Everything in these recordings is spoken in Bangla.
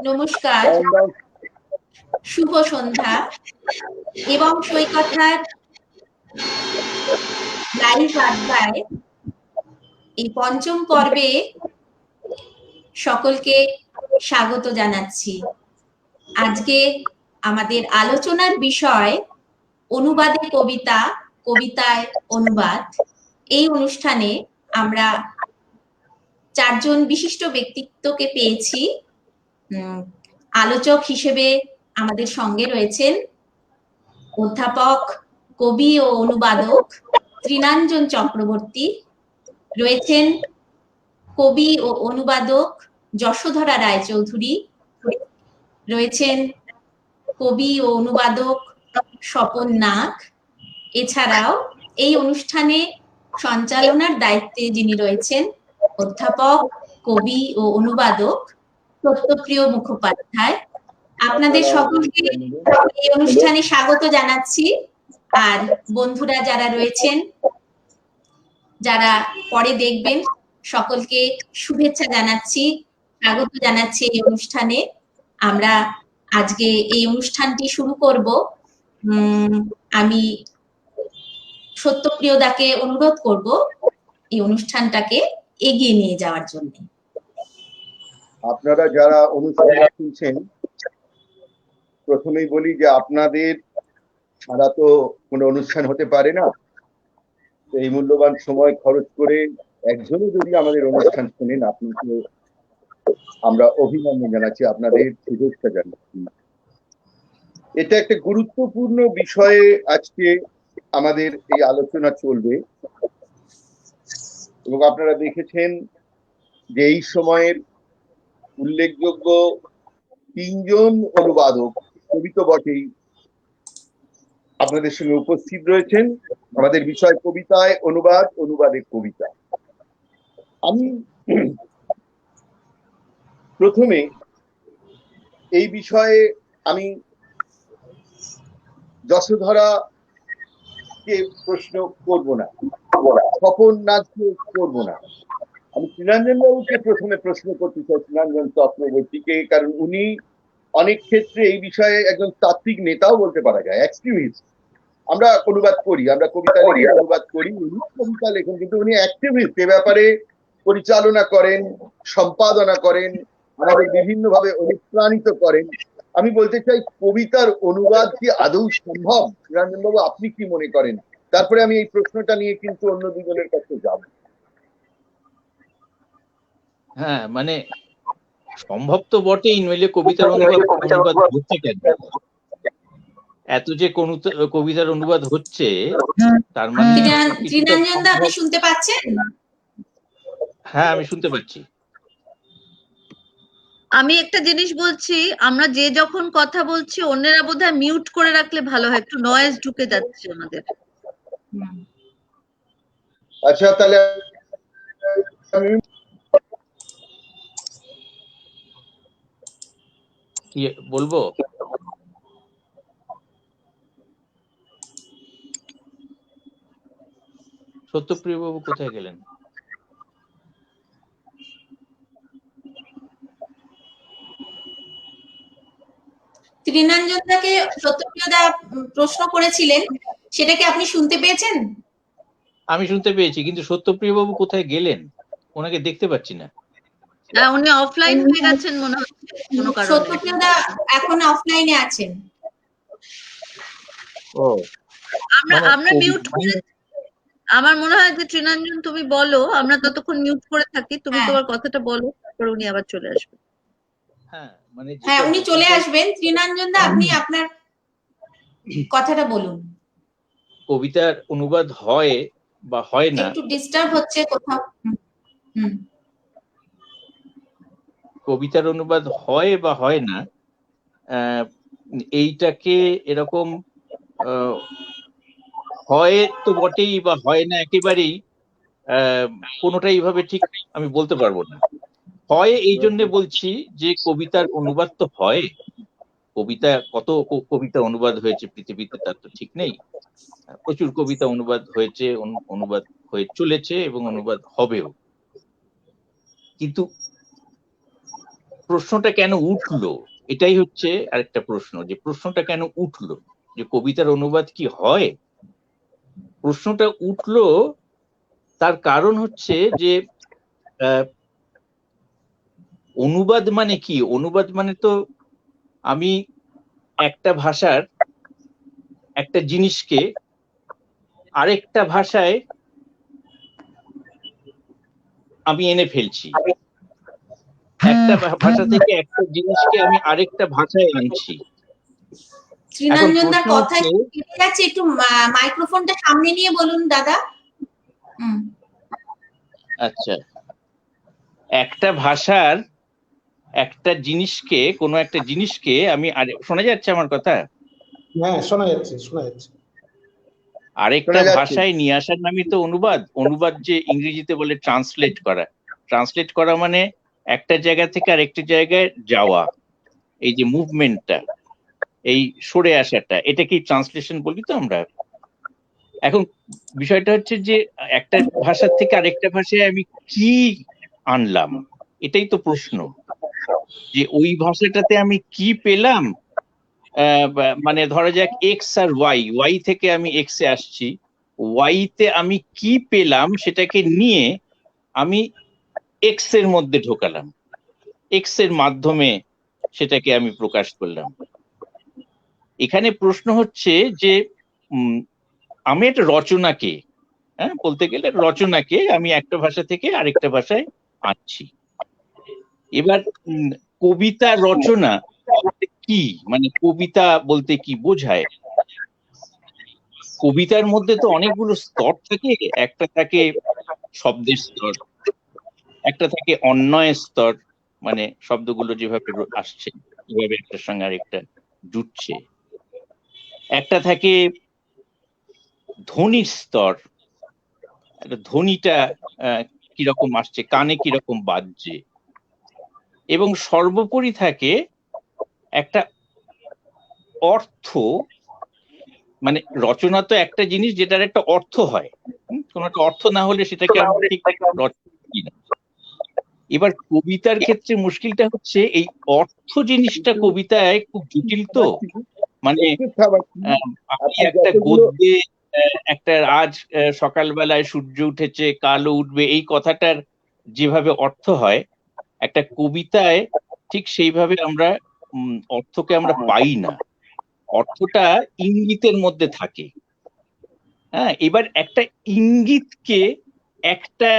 নমস্কার, শুভ সন্ধ্যা এবং সৈকথার লাইভ আড্ডায় এই পঞ্চম পর্বে সকলকে স্বাগত জানাচ্ছি। আজকে আমাদের আলোচনার বিষয় অনুবাদে কবিতা, কবিতায় অনুবাদ। এই অনুষ্ঠানে আমরা চারজন বিশিষ্ট ব্যক্তিত্বকে পেয়েছি। আলোচক হিসেবে আমাদের সঙ্গে রয়েছেন অধ্যাপক, কবি ও অনুবাদক তৃণাঞ্জন চক্রবর্তী, রয়েছেন কবি ও অনুবাদক যশোধরা রায়চৌধুরী, রয়েছেন কবি ও অনুবাদক স্বপন নাগ। এছাড়াও এই অনুষ্ঠানে সঞ্চালনার দায়িত্বে যিনি রয়েছেন অধ্যাপক, কবি ও অনুবাদক সত্যপ্রিয় মুখোপাধ্যায়। আপনাদের সকলকে এই অনুষ্ঠানে স্বাগত জানাচ্ছি। আর বন্ধুরা যারা রয়েছেন, যারা পরে দেখবেন, সকলকে শুভেচ্ছা জানাচ্ছি, স্বাগত জানাচ্ছি এই অনুষ্ঠানে। আমরা আজকে এই অনুষ্ঠানটি শুরু করব। আমি সত্যপ্রিয় দাকে অনুরোধ করব এই অনুষ্ঠানটাকে এগিয়ে নিয়ে যাওয়ার জন্য। আপনারা যারা অনুষ্ঠান শুনছেন, প্রথমেই বলি যে আপনাদের ছাড়া তো কোনো অনুষ্ঠান হতে পারে না। এই মূল্যবান সময় খরচ করে একজনও যদি আমাদের অনুষ্ঠান শোনেন, আপনাকে আমরা অভিনন্দন জানাচ্ছি, আপনাদের শুভেচ্ছা জানাচ্ছি। এটা একটা গুরুত্বপূর্ণ বিষয়ে আজকে আমাদের এই আলোচনা চলবে এবং আপনারা দেখেছেন যে এই সময়ের উল্লেখযোগ্য তিনজন অনুবাদক, কবি তো বটেই, আপনাদের সঙ্গে উপস্থিত রয়েছেন। আমাদের বিষয় কবিতায় অনুবাদ, অনুবাদে কবিতা। আমি প্রথমে এই বিষয়ে আমি যশোধরাকে প্রশ্ন করব না, স্বপন নাগকে করব না, আমি তৃণাঞ্জন বাবুকে প্রথমে প্রশ্ন করতে চাই, তৃণাঞ্জন চক্রবর্তীকে, কারণ উনি অনেক ক্ষেত্রে এই বিষয়ে একজন তাত্ত্বিক নেতাও বলতে পারা যায়, অ্যাক্টিভিস্ট। আমরা অনুবাদ করি, আমরা কবিতা লিখে অনুবাদ করি, উনি কবিতা লেখেন, কিন্তু উনি অ্যাক্টিভিস্ট। এ ব্যাপারে পরিচালনা করেন, সম্পাদনা করেন, আমাদের বিভিন্নভাবে অনুপ্রাণিত করেন। আমি বলতে চাই, কবিতার অনুবাদ কি আদৌ সম্ভব? তৃণাঞ্জন বাবু, আপনি কি মনে করেন? তারপরে আমি এই প্রশ্নটা নিয়ে কিন্তু অন্য দুজনের কাছে যাব। হ্যাঁ, মানে সম্ভব তো বটেই, নইলে কবিতার অনুবাদ হচ্ছে কেন? এত যে কবিতার অনুবাদ হচ্ছে, তার মানে তৃণাঞ্জন দা, আপনি শুনতে পাচ্ছেন? হ্যাঁ, আমি শুনতে পাচ্ছি। আমি একটা জিনিস বলছি, আমরা যে যখন কথা বলছি অন্যেরা বোধহয় মিউট করে রাখলে ভালো হয়, একটু নয়েজ ঢুকে যাচ্ছে আমাদের। আচ্ছা, তাহলে কি বলবো? সত্যপ্রিয় বাবু কোথায় গেলেন? তৃণাঞ্জন দাকে সত্যপ্রিয় দা প্রশ্ন করেছিলেন, সেটা কি আপনি শুনতে পেয়েছেন? আমি শুনতে পেয়েছি, কিন্তু সত্যপ্রিয় বাবু কোথায় গেলেন? ওনাকে দেখতে পাচ্ছি না। উনি অফলাইন হয়ে গেছেন মনে হচ্ছে কোনো কারণে। সত্যপ্রিয় দা এখন অফলাইনে আছেন। ও, আমরা মিউট করে, আমার মনে হয় যে তৃণাঞ্জন তুমি বলো, আমরা ততক্ষণ মিউট করে থাকি, তুমি তোমার কথাটা বলো, তারপর উনি আবার চলে আসবেন। হ্যাঁ, মানে হ্যাঁ, উনি চলে আসবেন। তৃণাঞ্জন দা, আপনি আপনার কথাটা বলুন। কবিতার অনুবাদ হয় বা হয় না, একটু ডিস্টার্ব হচ্ছে কোথাও। কবিতার অনুবাদ হয় বা হয় না, এইটাকে এরকম হয় তো বটেই বা হয় না একেবারেই, কোনোটাই এইভাবে ঠিক আমি বলতে পারবো না। হয় এই জন্য বলছি যে কবিতার অনুবাদ তো হয়, কবিতা কত কবিতা অনুবাদ হয়েছে পৃথিবীতে তার তো ঠিক নেই। প্রচুর কবিতা অনুবাদ হয়েছে, অনুবাদ হয়ে চলেছে এবং অনুবাদ হবেও। কিন্তু প্রশ্নটা কেন উঠলো, এটাই হচ্ছে আরেকটা প্রশ্ন, যে প্রশ্নটা কেন উঠলো যে কবিতার অনুবাদ কি হয়। প্রশ্নটা উঠলো তার কারণ হচ্ছে যে অনুবাদ মানে কি? অনুবাদ মানে তো আমি একটা ভাষার একটা জিনিসকে আরেকটা ভাষায় আমি এনে ফেলছি, একটা ভাষা থেকে একটা জিনিসকে আমি আরেকটা ভাষায় আনছি। এখন শ্রীনন্দন দার প্রশ্ন কথা হচ্ছে, কেটে যাচ্ছে, একটু মাইক্রোফোনটা সামনে নিয়ে বলুন দাদা। আচ্ছা, একটা ভাষার একটা জিনিসকে, কোনো একটা জিনিসকে আমি শোনা যাচ্ছে আমার কথা? হ্যাঁ, শোনা যাচ্ছে, শোনা যাচ্ছে। আরেকটা শোনা যাচ্ছে। ভাষায় নিয়ে আসার নামই তো অনুবাদ। অনুবাদ যে ইংরেজিতে বলে ট্রান্সলেট করা। ট্রান্সলেট করা মানে একটা জায়গা থেকে আরেকটা জায়গায় যাওয়া, এই যে মুভমেন্টটা, এই সরে আসাটা, এটাকেই ট্রান্সলেশন বলি তো আমরা। এখন বিষয়টা হচ্ছে যে একটা ভাষার থেকে আরেকটা ভাষায় আমি কি আনলাম, এটাই তো প্রশ্ন। যে ওই ভাষাটাতে আমি কি পেলাম, মানে ধরা যাক এক্স আর ওয়াই, ওয়াই থেকে আমি এক্স এ আসছি, ওয়াই তে আমি কি পেলাম সেটাকে নিয়ে আমি এক্স এর মধ্যে ঢোকালাম, এক্স এর মাধ্যমে সেটাকে আমি প্রকাশ করলাম। এখানে প্রশ্ন হচ্ছে যে আমি একটা রচনাকে, বলতে গেলে রচনাকে আমি একটা ভাষা থেকে আরেকটা ভাষায় আনছি। এবার কবিতা রচনা কি, মানে কবিতা বলতে কি বোঝায়? কবিতার মধ্যে তো অনেকগুলো স্তর থাকে। একটা থাকে শব্দের স্তর, একটা থাকে অন্বয়ের স্তর, মানে শব্দগুলো যেভাবে আসছে যেভাবে একটার সঙ্গে আরেকটা জুটছে। একটা থাকে ধ্বনির স্তর, ধ্বনিটা কিরকম আসছে, কানে কিরকম বাজছে। এবং সর্বোপরি থাকে একটা অর্থ, মানে রচনা তো একটা জিনিস যেটার একটা অর্থ হয়, কোন একটা অর্থ না হলে সেটাকে আমরা ঠিক রচনা করি না। এবার কবিতার ক্ষেত্রে মুশকিলটা হচ্ছে এই অর্থ জিনিসটা কবিতায় খুব জটিল তো। মানে আপনি একটা গদ্যে একটা আজ সকালবেলায় সূর্য উঠেছে কালো উঠবে, এই কথাটার যেভাবে অর্থ হয়, একটা কবিতায় ঠিক সেইভাবে আমরা অর্থকে আমরা পাই না। অর্থটা ইঙ্গিতের মধ্যে থাকে। হ্যাঁ, এবার একটা ইঙ্গিতকে একটা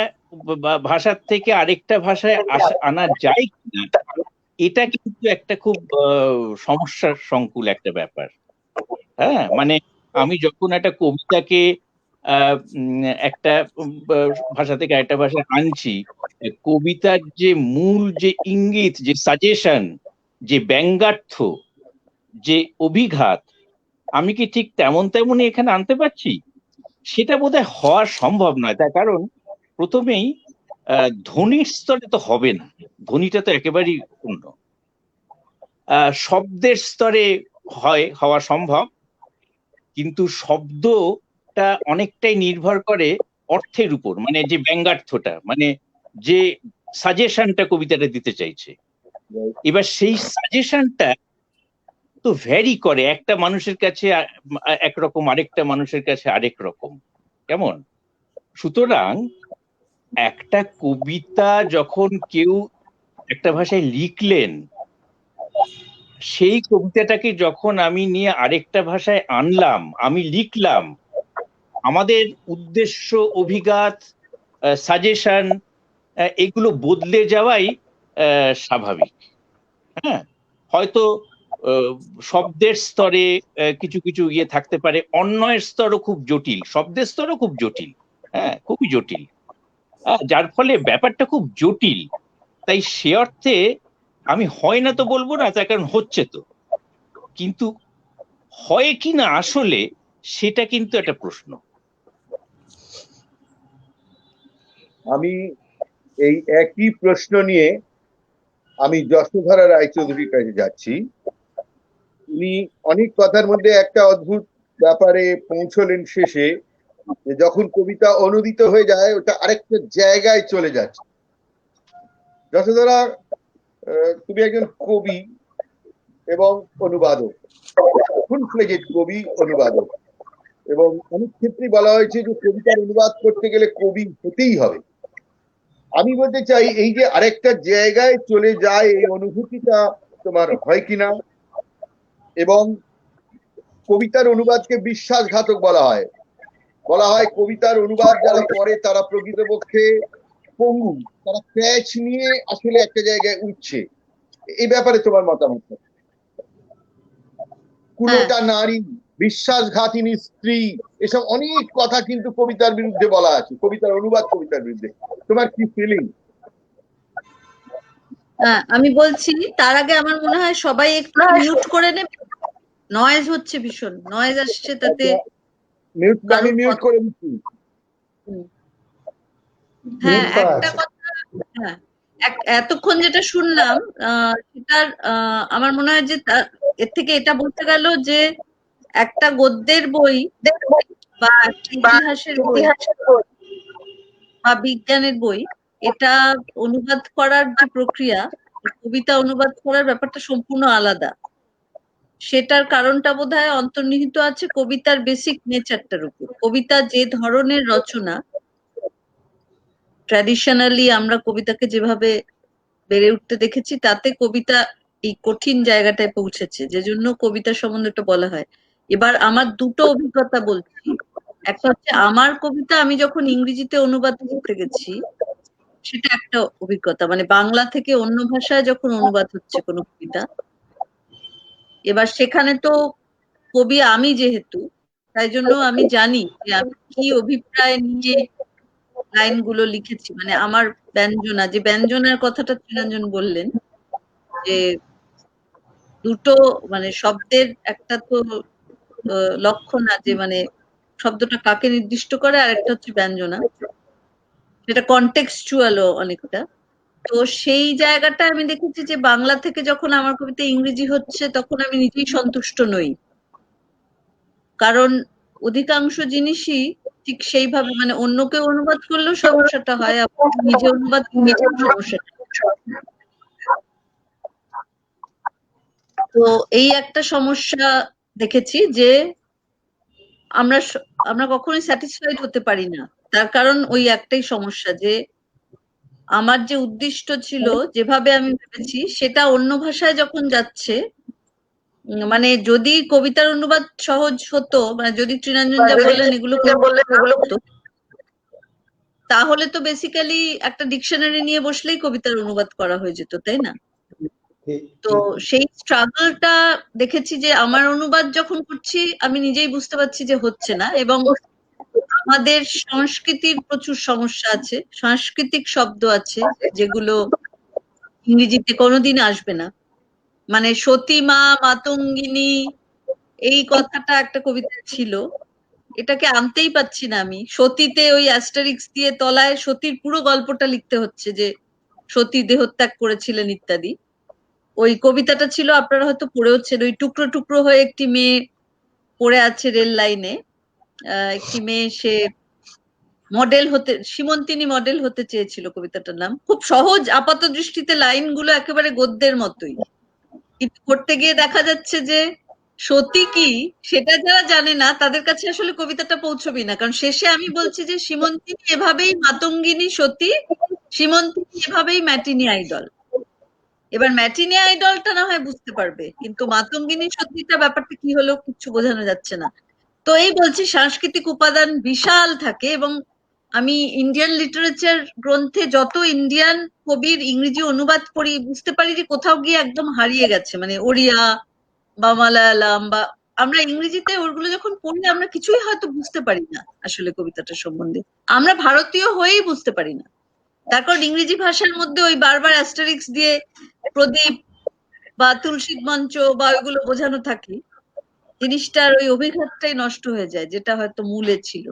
ভাষার থেকে আরেকটা ভাষায় আনা যায় কিনা, এটা কিন্তু একটা খুব সমস্যার সংকুল একটা ব্যাপার। হ্যাঁ, মানে আমি যখন একটা কবিতাকে একটা ভাষা থেকে আরেকটা ভাষায় আনছি, কবিতার যে মূল যে ইঙ্গিত, যে সাজেশন, যে ব্যঙ্গার্থ, যে অভিঘাত, আমি কি ঠিক তেমনই এখানে আনতে পারছি? সেটা বোধহয় হওয়া সম্ভব নয়। তার কারণ প্রথমেই ধ্বনির স্তরে তো হবে না, ধ্বনিটা তো একেবারেই অন্য। শব্দের স্তরে হওয়া সম্ভব, কিন্তু শব্দটা অনেকটাই নির্ভর করে অর্থের উপর, মানে যে ব্যঙ্গার্থটা, মানে যে সাজেশনটা কবিতাটা দিতে চাইছে। এবার সেই সাজেশনটা তো ভ্যারি করে, একটা মানুষের কাছে একরকম, আরেকটা মানুষের কাছে আরেক রকম। কেমন? সুতরাং একটা কবিতা যখন কেউ একটা ভাষায় লিখলেন, সেই কবিতাটাকে যখন আমি নিয়ে আরেকটা ভাষায় আনলাম, আমি লিখলাম, আমাদের উদ্দেশ্য, অভিঘাত, সাজেশন, এগুলো বদলে যাওয়াই স্বাভাবিক। হ্যাঁ, হয়তো শব্দের স্তরে কিছু কিছু ইয়ে থাকতে পারে, অন্যয়ের স্তরও খুব জটিল, শব্দের স্তরও খুব জটিল, হ্যাঁ খুবই জটিল, যার ফলে ব্যাপারটা খুব জটিল। তাই সে অর্থে আমি হয় না তো বলবো না, তার কারণ হচ্ছে তো, কিন্তু হয় কি না আসলে সেটা কিন্তু একটা প্রশ্ন। আমি এই একই প্রশ্ন নিয়ে আমি যশোধরা রায়চৌধুরীর কাছে যাচ্ছি। উনি অনেক কথার মধ্যে একটা অদ্ভুত ব্যাপারে পৌঁছলেন শেষে, যে যখন কবিতা অনুদিত হয়ে যায় ওটা আরেকটা জায়গায় চলে যাচ্ছে। যশোধরা তুমি একজন কবি এবং অনুবাদক, ফুল ফ্লেজেড কবি অনুবাদক, এবং অনেক ক্ষেত্রে বলা হয়েছে যে কবিতার অনুবাদ করতে গেলে কবি হতেই হবে। আমি বলতে চাই এই যে আরেকটা জায়গায় চলে যায় এই অনুভূতিটা তোমার হয় কিনা, এবং কবিতার অনুবাদকে বিশ্বাসঘাতক বলা হয়। কবিতার অনুবাদ যারা করে তারা প্রকৃতপক্ষে পঙ্গু, তারা ক্যাচ নিয়ে আসলে একটা জায়গায় উঠছে। এই ব্যাপারে তোমার মতামত? কুলোটা নারী, বিশ্বাসঘাতিনী স্ত্রী, এসব অনেক কথা কিন্তু কবিতার বিরুদ্ধে বলা আছে, কবিতার অনুবাদ কবিতার বিরুদ্ধে। তোমার কি ফিলিং? হ্যাঁ, আমি বলছি তার আগে আমার মনে হয় সবাই একটু মিউট করে নেবে, নয়েজ হচ্ছে, ভীষণ নয়েজ আসছে, তাতে আমি মিউট করে দিচ্ছি। হ্যাঁ, Mute করা একটা আছে। কথা, হ্যাঁ, এতক্ষণ যেটা শুনলাম সেটার আমার মনে হয় যে এর থেকে এটা বলতে গেল যে একটা গদ্যের বই বা ইতিহাসের বই বা বিজ্ঞানের বই, এটা অনুবাদ করার যে প্রক্রিয়া, কবিতা অনুবাদ করার ব্যাপারটা সম্পূর্ণ আলাদা। সেটার কারণটা বোধহয় অন্তর্নিহিত আছে কবিতার বেসিক নেচারটার উপর। কবিতা যে ধরনের রচনা, ট্র্যাডিশনালি আমরা কবিতাকে যেভাবে বেড়ে উঠতে দেখেছি, তাতে কবিতা এই কঠিন জায়গাটায় পৌঁছেছে, যে জন্য কবিতা সম্বন্ধে এটা বলা হয়। এবার আমার দুটো অভিজ্ঞতা বলছি। একটা হচ্ছে আমার কবিতা আমি যখন ইংরেজিতে অনুবাদ করতে গেছি, সেটা একটা অভিজ্ঞতা, মানে বাংলা থেকে অন্য ভাষায় যখন অনুবাদ হচ্ছে কোনো কবিতা, এবার সেখানে তো কবি আমি যেহেতু, তাই জন্য আমি জানি যে আমি কি অভিপ্রায় নিয়ে লাইনগুলো লিখেছি। মানে আমার ব্যঞ্জনা, যে ব্যঞ্জনার কথাটা তৃণাঞ্জন বললেন, যে দুটো মানে শব্দের একটা তো লক্ষণ আছে, মানে শব্দটা কাকে নির্দিষ্ট করে, আর একটা হচ্ছে ব্যঞ্জনা, সেটা কন্টেক্সচুয়ালও অনেকটা। তো সেই জায়গাটা আমি দেখেছি যে বাংলা থেকে যখন আমার কবিতা ইংরেজি হচ্ছে, তখন আমি নিজেই সন্তুষ্ট নই, কারণ অধিকাংশ জিনিসই ঠিক সেইভাবে, মানে অন্য কেউ অনুবাদ করলেও সমস্যাটা হয়, আবার নিজে অনুবাদ করলেও সমস্যাটা। তো এই একটা সমস্যা দেখেছি যে আমরা আমরা কখনোই স্যাটিসফাইড হতে পারি না। তার কারণ ওই একটাই সমস্যা, যে আমার যে উদ্দিষ্ট ছিল, যেভাবে আমি ভেবেছি, সেটা অন্য ভাষায় যখন যাচ্ছে, মানে যদি কবিতার অনুবাদ সহজ হতো, মানে যদি তৃণাঞ্জন যা বললেন এগুলো হতো, তাহলে তো বেসিক্যালি একটা ডিকশনারি নিয়ে বসলেই কবিতার অনুবাদ করা হয়ে যেত, তাই না? তো সেই স্ট্রাগলটা দেখেছি যে আমার অনুবাদ যখন করছি, আমি নিজেই বুঝতে পারছি যে হচ্ছে না। এবং আমাদের সংস্কৃতির প্রচুর সমস্যা আছে, সাংস্কৃতিক শব্দ আছে যেগুলো ইংরেজিতে কোনোদিন আসবে না। মানে সতীমা, মাতঙ্গিনী, এই কথাটা একটা কবিতা ছিল, এটাকে আনতেই পাচ্ছি না আমি। সতীতে ওই অ্যাস্টারিক্স দিয়ে তলায় সতীর পুরো গল্পটা লিখতে হচ্ছে, যে সতী দেহত্যাগ করেছিলেন ইত্যাদি। ওই কবিতাটা ছিল, আপনারা হয়তো পড়েওছেন, ওই টুকরো টুকরো হয়ে একটি মেয়ে পড়ে আছে রেল লাইনে, একটি মেয়ে, সে মডেল হতে, সীমন্তিনী মডেল হতে চেয়েছিল, কবিতাটার নাম। খুব সহজ আপাত দৃষ্টিতে, লাইনগুলো একেবারে গদ্যের মতোই, কিন্তু করতে গিয়ে দেখা যাচ্ছে যে সতী কি সেটা যারা জানে না তাদের কাছে আসলে কবিতাটা পৌঁছবেই না। কারণ শেষে আমি বলছি যে সীমন্তিনী এভাবেই মাতঙ্গিনী সতী, সীমন্তিনী এভাবেই ম্যাটিনি আইডল। এবার ম্যাটিনি আইডলটা না হয় বুঝতে পারবে, কিন্তু মাতঙ্গিনী সতীটা ব্যাপারটা কি হলো কিছু বোঝানো যাচ্ছে না। তো এই বলছি, সাংস্কৃতিক উপাদান বিশাল থাকে। এবং আমি ইন্ডিয়ান লিটারেচার গ্রন্থে যত ইন্ডিয়ান কবির ইংরেজি অনুবাদ পড়ি, বুঝতে পারি যে কোথাও গিয়ে একদম হারিয়ে গেছে, মানে ওড়িয়া বা মালায়ালাম, বা আমরা ইংরেজিতে ওগুলো যখন পড়ি, আমরা কিছুই হয়তো বুঝতে পারি না আসলে কবিতাটা সম্বন্ধে, আমরা ভারতীয় হয়েই বুঝতে পারি না। তারপর ইংরেজি ভাষার মধ্যে ওই বারবার অ্যাস্টারিক্স দিয়ে প্রদীপ বা তুলসীর মঞ্চ বা ওইগুলো বোঝানো থাকে, জিনিসটার ওই অভিঘাতটাই নষ্ট হয়ে যায়, যেটা হয়তো মূলে ছিল।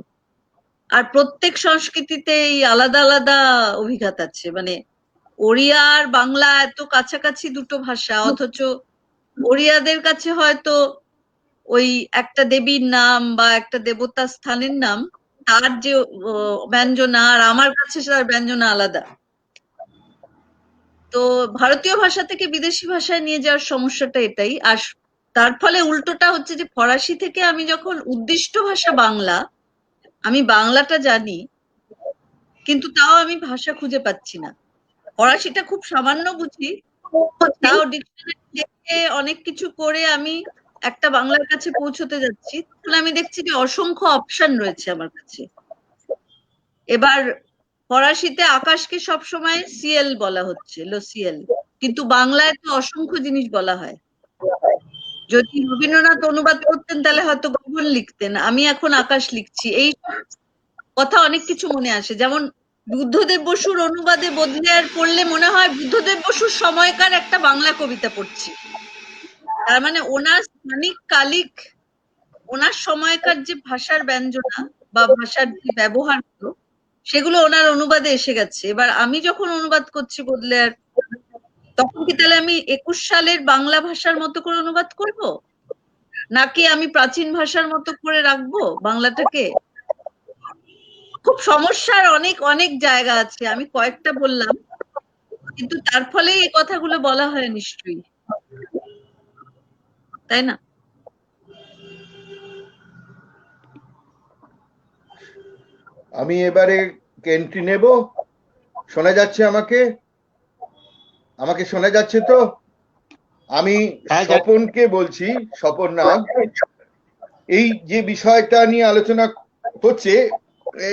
আর প্রত্যেক সংস্কৃতিতে এই আলাদা আলাদা অভিঘাত আছে, মানে ওড়িয়া আর বাংলা এত কাছাকাছি দুটো ভাষা, অথচ ওড়িয়াদের কাছে হয়তো ওই একটা দেবীর নাম বা একটা দেবতার স্থানের নাম, তার যে ব্যঞ্জনা, আর আমার কাছে তার ব্যঞ্জনা আলাদা। তো তো ভারতীয় ভাষা থেকে বিদেশি ভাষায় নিয়ে যাওয়ার সমস্যাটা এটাই। আর তার ফলে উল্টোটা হচ্ছে যে ফরাসি থেকে আমি যখন উদ্দিষ্ট ভাষা বাংলা, আমি বাংলাটা জানি কিন্তু তাও আমি ভাষা খুঁজে পাচ্ছি না। ফরাসিটা খুব সামান্য বুঝি, তাও ডিকশনারি দেখে অনেক কিছু করে আমি একটা বাংলার কাছে পৌঁছতে যাচ্ছি, তখন আমি দেখছি যে অসংখ্য অপশন রয়েছে আমার কাছে। এবার ফরাসিতে আকাশকে সবসময় সিএল বলা হচ্ছে, লোসিএল, কিন্তু বাংলায় তো অসংখ্য জিনিস বলা হয়। যদি রবীন্দ্রনাথ অনুবাদ করতেন তাহলে হয়তো গগন লিখতেন, আমি এখন আকাশ লিখছি। এই কথা অনেক কিছু মনে আসে, যেমন বুদ্ধদেব বসুর অনুবাদে বদলিয়ার পড়লে মনে হয় বুদ্ধদেব বসুর সময়কার একটা বাংলা কবিতা পড়ছি। তার মানে ওনার স্থানিক কালিক, ওনার সময়কার যে ভাষার ব্যঞ্জনা বা ভাষার যে ব্যবহারগুলো, সেগুলো ওনার অনুবাদে এসে গেছে। এবার আমি যখন অনুবাদ করছি বদলেয়ার, তখন কি তাহলে আমি 21 সালের বাংলা ভাষার মতো করে অনুবাদ করব, নাকি আমি প্রাচীন ভাষার মতো করে রাখবো বাংলাটাকে? খুব সমস্যার অনেক অনেক জায়গা আছে, আমি কয়েকটা বললাম, কিন্তু তার ফলে এই কথাগুলো বলা হয় নিশ্চয়ই, তাই না? আমি এবারে এন্ট্রি নেব। শোনা যাচ্ছে আমাকে? আমাকে শোনা যাচ্ছে তো? আমি স্বপনকে বলছি, স্বপন নাগ। এই যে বিষয়টা নিয়ে আলোচনা হচ্ছে,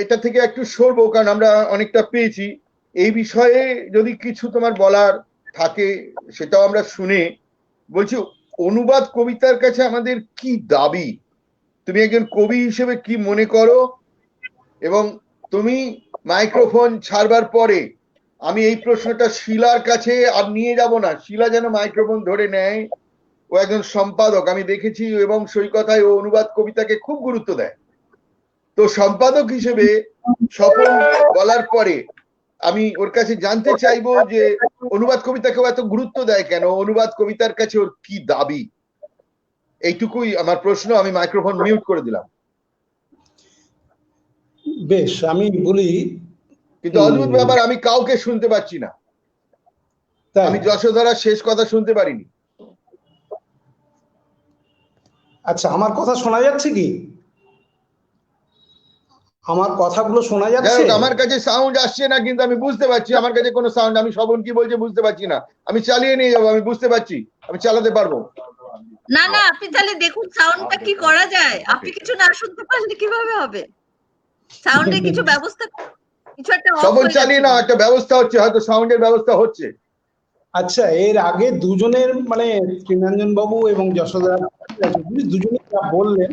এটা থেকে একটু সরবো, কারণ আমরা অনেকটা পেয়েছি। এই বিষয়ে যদি কিছু তোমার বলার থাকে সেটাও আমরা শুনে বলছি। অনুবাদ কবিতার কাছে আমাদের কি দাবি, তুমি একজন কবি হিসেবে কি মনে করো? এবং তুমি মাইক্রোফোন ছাড়বার পরে আমি এই প্রশ্নটা শিলার কাছে আর নিয়ে যাব না, শিলা যেন মাইক্রোফোন ধরে নেয়। ও একজন সম্পাদক, আমি দেখেছি, এবং সৈকতায় ও অনুবাদ কবিতাকে খুব গুরুত্ব দেয়। তো সম্পাদক হিসেবে স্বপন বলার পরে আমি ওর কাছে জানতে চাইবো যে অনুবাদ কবিতাকেও এত গুরুত্ব দেয় কেন, অনুবাদ কবিতার কাছে ওর কি দাবি। এইটুকুই আমার প্রশ্ন। আমি মাইক্রোফোন মিউট করে দিলাম। বেশ, আমি বলি। কিন্তু অদ্ভুত ব্যাপার, আমি কাউকে শুনতে পাচ্ছি না। তাই আমি যশোধরার শেষ কথা শুনতে পারিনি। আচ্ছা, আমার কথা শোনা যাচ্ছে কি? আমার কথাগুলো শোনা যাই যাচ্ছে? হোক, আমার কাছে সাউন্ড আসছে না, কিন্তু আমি বুঝতে পারছি আমার কাছে কোনো সাউন্ড। আমি স্বপন কি বলছে বুঝতে পারছি না। আমি চালিয়ে নিয়ে যাবো, আমি বুঝতে পারছি, আমি চালাতে পারবো। না না, আপনি তাহলে দেখুন সাউন্ডটা কি করা যায়। আপনি কিছু না শুনতে পারলে কিভাবে হবে? সাউন্ডে কিছু ব্যবস্থা, কিছু একটা অফ স্বপন হয়ে চালিয়ে যাচ্ছে। না, একটা ব্যবস্থা হচ্ছে, হয়তো সাউন্ডের ব্যবস্থা হচ্ছে। আচ্ছা, এর আগে দুজনের মানে তৃণাঞ্জন বাবু এবং যশোদা দুজনে যা বললেন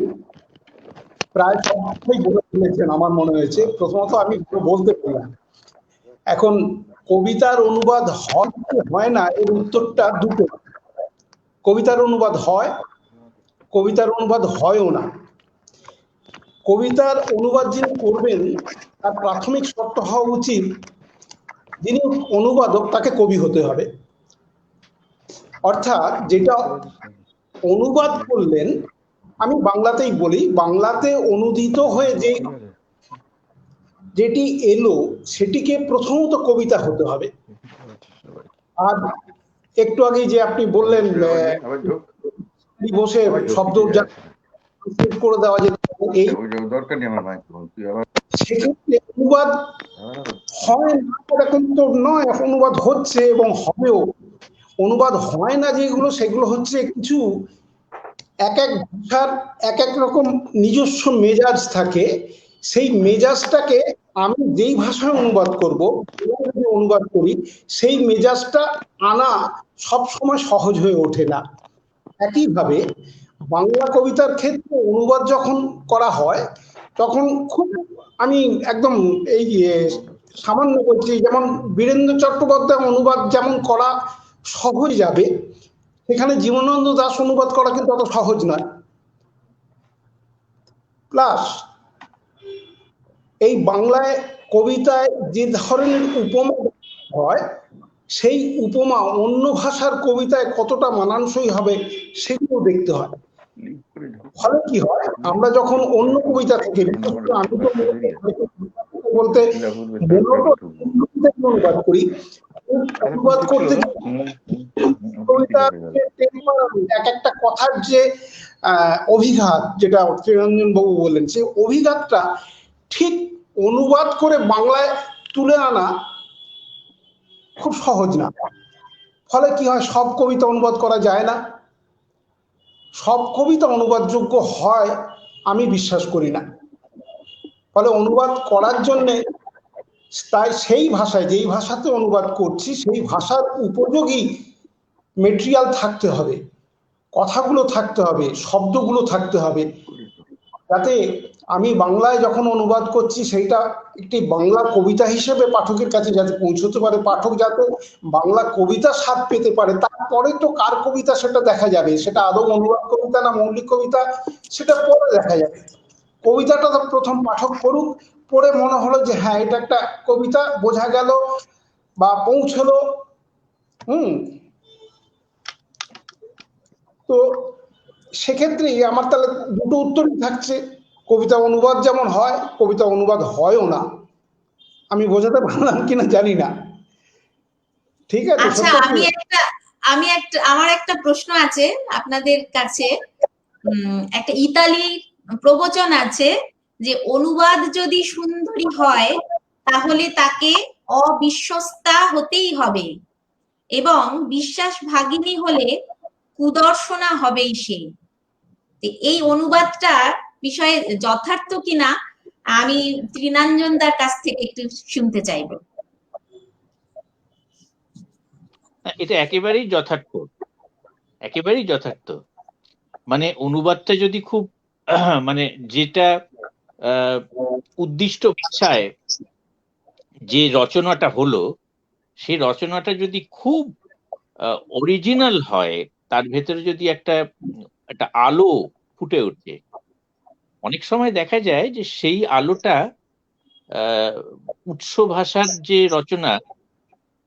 প্রায় সবটাই বলে ফেলেছেন আমার মনে হয়েছে। প্রথমত আমি বলতে পারলাম, এখন কবিতার অনুবাদ হয় কি হয় না, এর উত্তরটা দুটো। কবিতার অনুবাদ হয়, কবিতার অনুবাদ হয়ও না। কবিতার অনুবাদ যিনি করবেন তার প্রাথমিক শর্ত হওয়া উচিত যিনি অনুবাদক তাকে কবি হতে হবে। অর্থাৎ যেটা অনুবাদ করলেন, আমি বাংলাতেই বলি, বাংলাতে অনুদিত হয়ে যেটি এলো সেটিকে প্রথমত কবিতা হতে হবে। আর একটু আগে যে আপনি বললেন বসে শব্দ করে দেওয়া যেত, এই দরকার নেই আমার মাইক্রোফোন। সেক্ষেত্রে অনুবাদ হয় না এরকম তো নয়, অনুবাদ হচ্ছে এবং হবেও। অনুবাদ হয় না যেগুলো, সেগুলো হচ্ছে কিছু এক এক ভাষার এক এক রকম নিজস্ব মেজাজ থাকে। সেই মেজাজটাকে আমি যেই ভাষায় অনুবাদ করব, অনুবাদ করি, সেই মেজাজটা আনা সব সময় সহজ হয়ে ওঠে না। একইভাবে বাংলা কবিতার ক্ষেত্রে অনুবাদ যখন করা হয় তখন খুব, আমি একদম এই সামান্য বলছি, যেমন বীরেন্দ্র চট্টোপাধ্যায় অনুবাদ যেমন করা সহজ যাবে, সেখানে জীবনানন্দ দাশ অনুবাদ করা কিন্তু অত সহজ নয়। প্লাস এই বাংলায় কবিতায় যে ধরনের উপমা হয়, সেই উপমা অন্য ভাষার কবিতায় কতটা মানানসই হবে সেগুলো দেখতে হয়। ফলে কি হয়, আমরা যখন অন্য কবিতা থেকে, আমি তো বলতে অনুবাদ করি, অনুবাদ করতে কবিতার যে temperament, এক একটা কথার যে অভিঘাত, যেটা চিরঞ্জন বাবু বললেন, সেই অভিঘাতটা ঠিক অনুবাদ করে বাংলায় তুলে আনা খুব সহজ না। ফলে কি হয়, সব কবিতা অনুবাদ করা যায় না, সব কবিতা অনুবাদযোগ্য হয় আমি বিশ্বাস করি না। ফলে অনুবাদ করার জন্যে তাই সেই ভাষায়, যেই ভাষাতে অনুবাদ করছি সেই ভাষার উপযোগী মেটেরিয়াল থাকতে হবে, কথাগুলো থাকতে হবে, শব্দগুলো থাকতে হবে, যাতে আমি বাংলায় যখন অনুবাদ করছি সেইটা একটি বাংলা কবিতা হিসেবে পাঠকের কাছে যাতে পৌঁছতে পারে, পাঠক যাতে বাংলা কবিতা স্বাদ পেতে পারে। তারপরে তো কার কবিতা সেটা দেখা যাবে, সেটা আদৌ অনুবাদ কবিতা না মৌলিক কবিতা সেটা পরে দেখা যাবে। কবিতাটা তো প্রথম পাঠক পড়ুক, পড়ে মনে হলো যে হ্যাঁ এটা একটা কবিতা, বোঝা গেল বা পৌঁছলো। তো সেক্ষেত্রে আমার তাহলে দুটো উত্তরই থাকছে, কবিতা অনুবাদ যেমন হয়, কবিতা অনুবাদ হয়ও না। আমি বোঝাতে পারলাম কিনা জানি না। ঠিক আছে, আচ্ছা, আমার একটা প্রশ্ন আছে আপনাদের কাছে। একটা ইতালি প্রবচন আছে যে অনুবাদ যদি সুন্দরী হয় তাহলে তাকে অবিশ্বস্তা হতেই হবে, এবং বিশ্বাস ভাগিনী হলে কুদর্শনা হবেই সে। এই অনুবাদটা বিষয়ে যথার্থ কিনা আমি তৃণাঞ্জনদার কাছ থেকে একটু শুনতে চাইবো। এটা একেবারেই যথার্থ, একেবারেই যথার্থ। মানে অনুবাদটা যদি খুব মানে যেটা উদ্দিষ্ট ভাষায় যে রচনাটা হলো, সেই রচনাটা যদি খুব অরিজিনাল হয়, তার ভেতরে যদি একটা আলো ফুটে ওঠে, অনেক সময় দেখা যায় যে সেই আলোটা উৎস ভাষার যে রচনা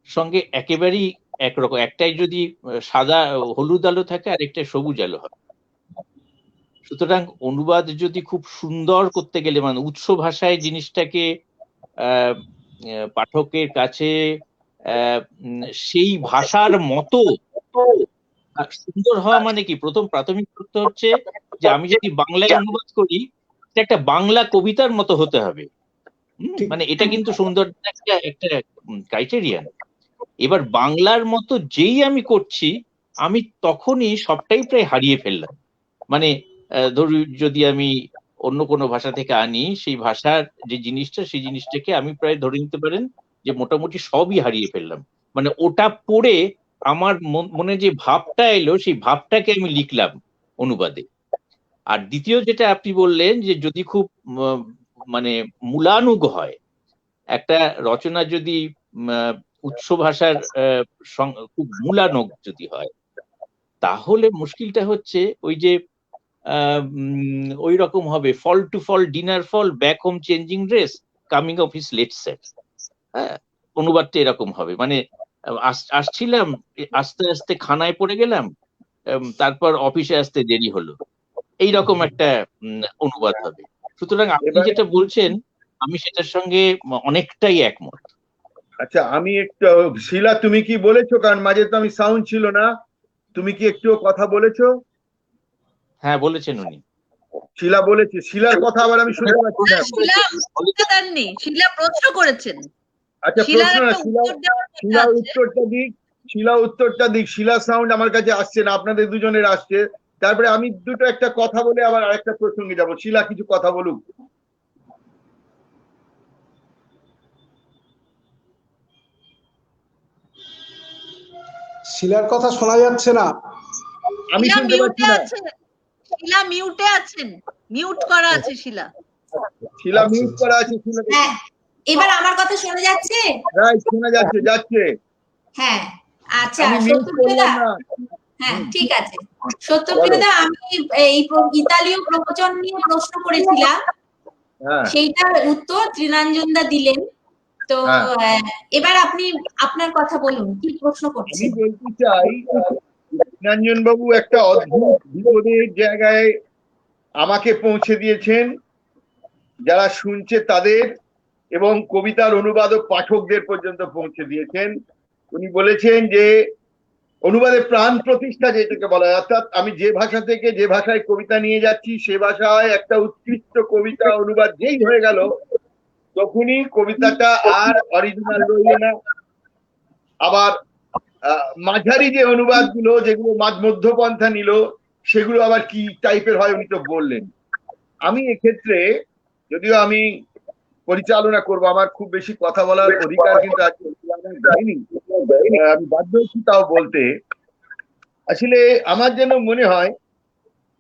সঙ্গে একেবারেই একরকম। একটাই যদি সাদা হলুদ আলো থাকে আর একটা সবুজ আলো হয়। সুতরাং অনুবাদ যদি খুব সুন্দর করতে গেলে, মানে উৎস ভাষায় জিনিসটাকে পাঠকের কাছে সেই ভাষার মতো সুন্দর হওয়া, মানে কি প্রথম প্রাথমিক তথ্য হচ্ছে যে আমি যদি বাংলায় অনুবাদ করি এটা একটা বাংলা কবিতার মতো হতে হবে। মানে এটা কিন্তু সুন্দর একটা ক্রাইটেরিয়ান। এবার বাংলার মতো যেই আমি করছি, আমি তখনই সবটাই প্রায় হারিয়ে ফেললাম। মানে ধরুন যদি আমি অন্য কোনো ভাষা থেকে আনি, সেই ভাষার যে জিনিসটা, সেই জিনিসটাকে আমি প্রায় ধরে নিতে পারেন যে মোটামুটি সবই হারিয়ে ফেললাম। মানে ওটা পড়ে আমার মনে যে ভাবটা এলো, সেই ভাবটাকে আমি লিখলাম অনুবাদে। আর দ্বিতীয় যেটা আপনি বললেন যে যদি খুব মানে মূলানুগ হয়, একটা রচনা যদি উৎস ভাষার খুব মূলানুগ যদি হয়, তাহলে মুশকিলটা হচ্ছে ওই যে ওই রকম হবে, fall to fall dinner fall, back home changing dress, coming of his late set. হ্যাঁ, অনুবাদটা এরকম হবে। মানে আসছিলাম, আস্তে আস্তে খানায় পড়ে গেলাম, তারপর অফিসে আসতে দেরি হলো, এইরকম একটা অনুবাদ হবে। সুতরাং আপনি যেটা বলছেন আমি সেটার সঙ্গে অনেকটাই একমত। আচ্ছা, আমি একটু, শিলা তুমি কি বলেছো? কারণ মাঝে তো আমি সাউন্ড ছিল না, তুমি কি একটু কথা বলেছো? হ্যাঁ বলেছেন উনি, শিলা বলেছে। শিলার কথা আবার আমি শুনতে পাচ্ছি না। শিলা প্রশ্ন করেছেন। আচ্ছা, প্রশ্ন না, শিলা উত্তরটা দিক, শিলা উত্তরটা দিক। শিলা সাউন্ড আমার কাছে আসছে না, আপনাদের দুজনের আসছে। তারপরে আমি দুটো একটা কথা বলে আবার আরেকটা প্রসঙ্গে যাব। শিলা কিছু কথা বলুক। শিলার কথা শোনা যাচ্ছে না, আমি শুনতে পাচ্ছি না। শিলা মিউটে আছেন, মিউট করা আছে শিলা। শিলা মিউট করা আছে। হ্যাঁ, এবার আমার কথা শোনা যাচ্ছে? রাইট, শোনা যাচ্ছে, যাচ্ছে। হ্যাঁ, আচ্ছা, আমি মিউট করলাম না। হ্যাঁ, ঠিক আছে। সত্যপ্রিয়দা, আমি এই ইতালীয় প্রবচন নিয়ে প্রশ্ন করেছিলাম, সেইটার উত্তর তৃণাঞ্জনদা দিলেন। তো এবার আপনি আপনার কথা বলুন, কি প্রশ্ন করছেন? আমি বলতে চাই, তৃণাঞ্জন বাবু একটা অদ্ভুত বিপদের জায়গায় আমাকে পৌঁছে দিয়েছেন, যারা শুনছে তাদের, এবং কবিতার অনুবাদক পাঠকদের পর্যন্ত পৌঁছে দিয়েছেন। উনি বলেছেন যে অনুবাদে প্রাণ প্রতিষ্ঠা যেটাকে বলা হয়, অর্থাৎ আমি যে ভাষা থেকে যে ভাষায় কবিতা নিয়ে যাচ্ছি সে ভাষায় একটা উৎকৃষ্ট কবিতা অনুবাদ যেই হয়ে গেল তখনই কবিতাটা আর অরিজিনাল রইল না। আবার মাঝারি যে অনুবাদগুলো যেগুলো মধ্যপন্থা নিল সেগুলো আবার কি টাইপের হয় উনি তো বললেন। আমি এক্ষেত্রে যদিও আমি পরিচালনা করবো, আমার খুব বেশি কথা বলার অধিকার কিন্তু আমি বাধ্য হচ্ছি তাও বলতে। আসলে আমার যেন মনে হয়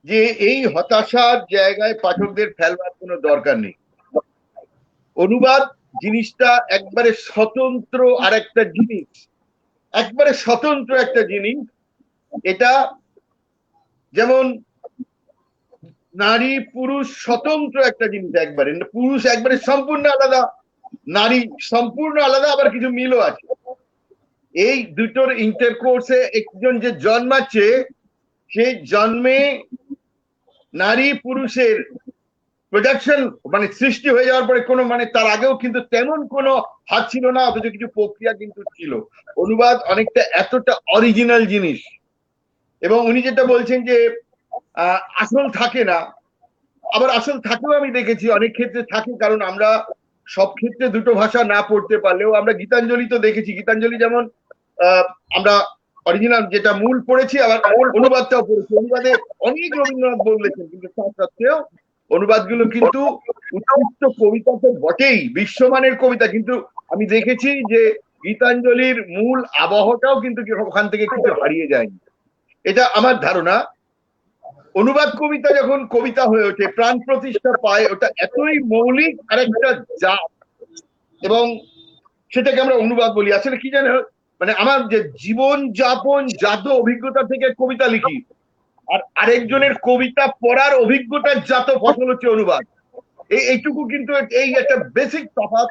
যে এই হতাশার জায়গায় পাঠকদের ফেলবার কোনো দরকার নেই। অনুবাদ জিনিসটা একবারে স্বতন্ত্র আর একটা জিনিস, একবারে স্বতন্ত্র একটা জিনিস। এটা যেমন নারী পুরুষ স্বতন্ত্র একটা জিনিস, একবারে পুরুষ একবারে সম্পূর্ণ আলাদা, নারী সম্পূর্ণ আলাদা, আবার কিছু মিলও আছে। এই দুটোর ইন্টারকোর্সে একজন যে জন্মাচ্ছে সেই জন্মে নারী পুরুষের প্রোডাকশন মানে সৃষ্টি হয়ে যাওয়ার পরে কোনো মানে তার আগেও কিন্তু তেমন কোনো হাত ছিল না, অথচ কিছু প্রক্রিয়া কিন্তু ছিল। অনুবাদ অনেকটা এতটা অরিজিনাল জিনিস। এবং উনি যেটা বলছেন যে আসল থাকে না, আবার আসল থাকেও আমি দেখেছি অনেক ক্ষেত্রে থাকে, কারণ আমরা সব ক্ষেত্রে দুটো ভাষা না পড়তে পারলেও আমরা গীতাঞ্জলি তো দেখেছি। গীতাঞ্জলি যেমন আমরা অরিজিনাল যেটা মূল পড়েছি, আবার অনুবাদটাও পড়েছি। অনুবাদে অনেক রবীন্দ্রনাথ বলেছেন, কিন্তু তা সত্ত্বেও অনুবাদগুলো কিন্তু উৎকৃষ্ট কবিতা তো বটেই, বিশ্বমানের কবিতা, কিন্তু আমি দেখেছি যে গীতাঞ্জলির মূল আবহটাও কিন্তু ওখান থেকে কিছু হারিয়ে যায়নি। এটা আমার ধারণা। অনুবাদ কবিতা যখন কবিতা হয়ে ওঠে, প্রাণ প্রতিষ্ঠা পায়, ওটা এতই মৌলিক আর একটা জাত, এবং সেটাকে আমরা অনুবাদ বলি। আসলে কি জানো, মানে আমার যে জীবন যাপন জাত অভিজ্ঞতা থেকে কবিতা লিখি, আর আরেকজনের কবিতা পড়ার অভিজ্ঞতার জাত ফসল হচ্ছে অনুবাদ। এইটুকু কিন্তু এই একটা বেসিক তফাৎ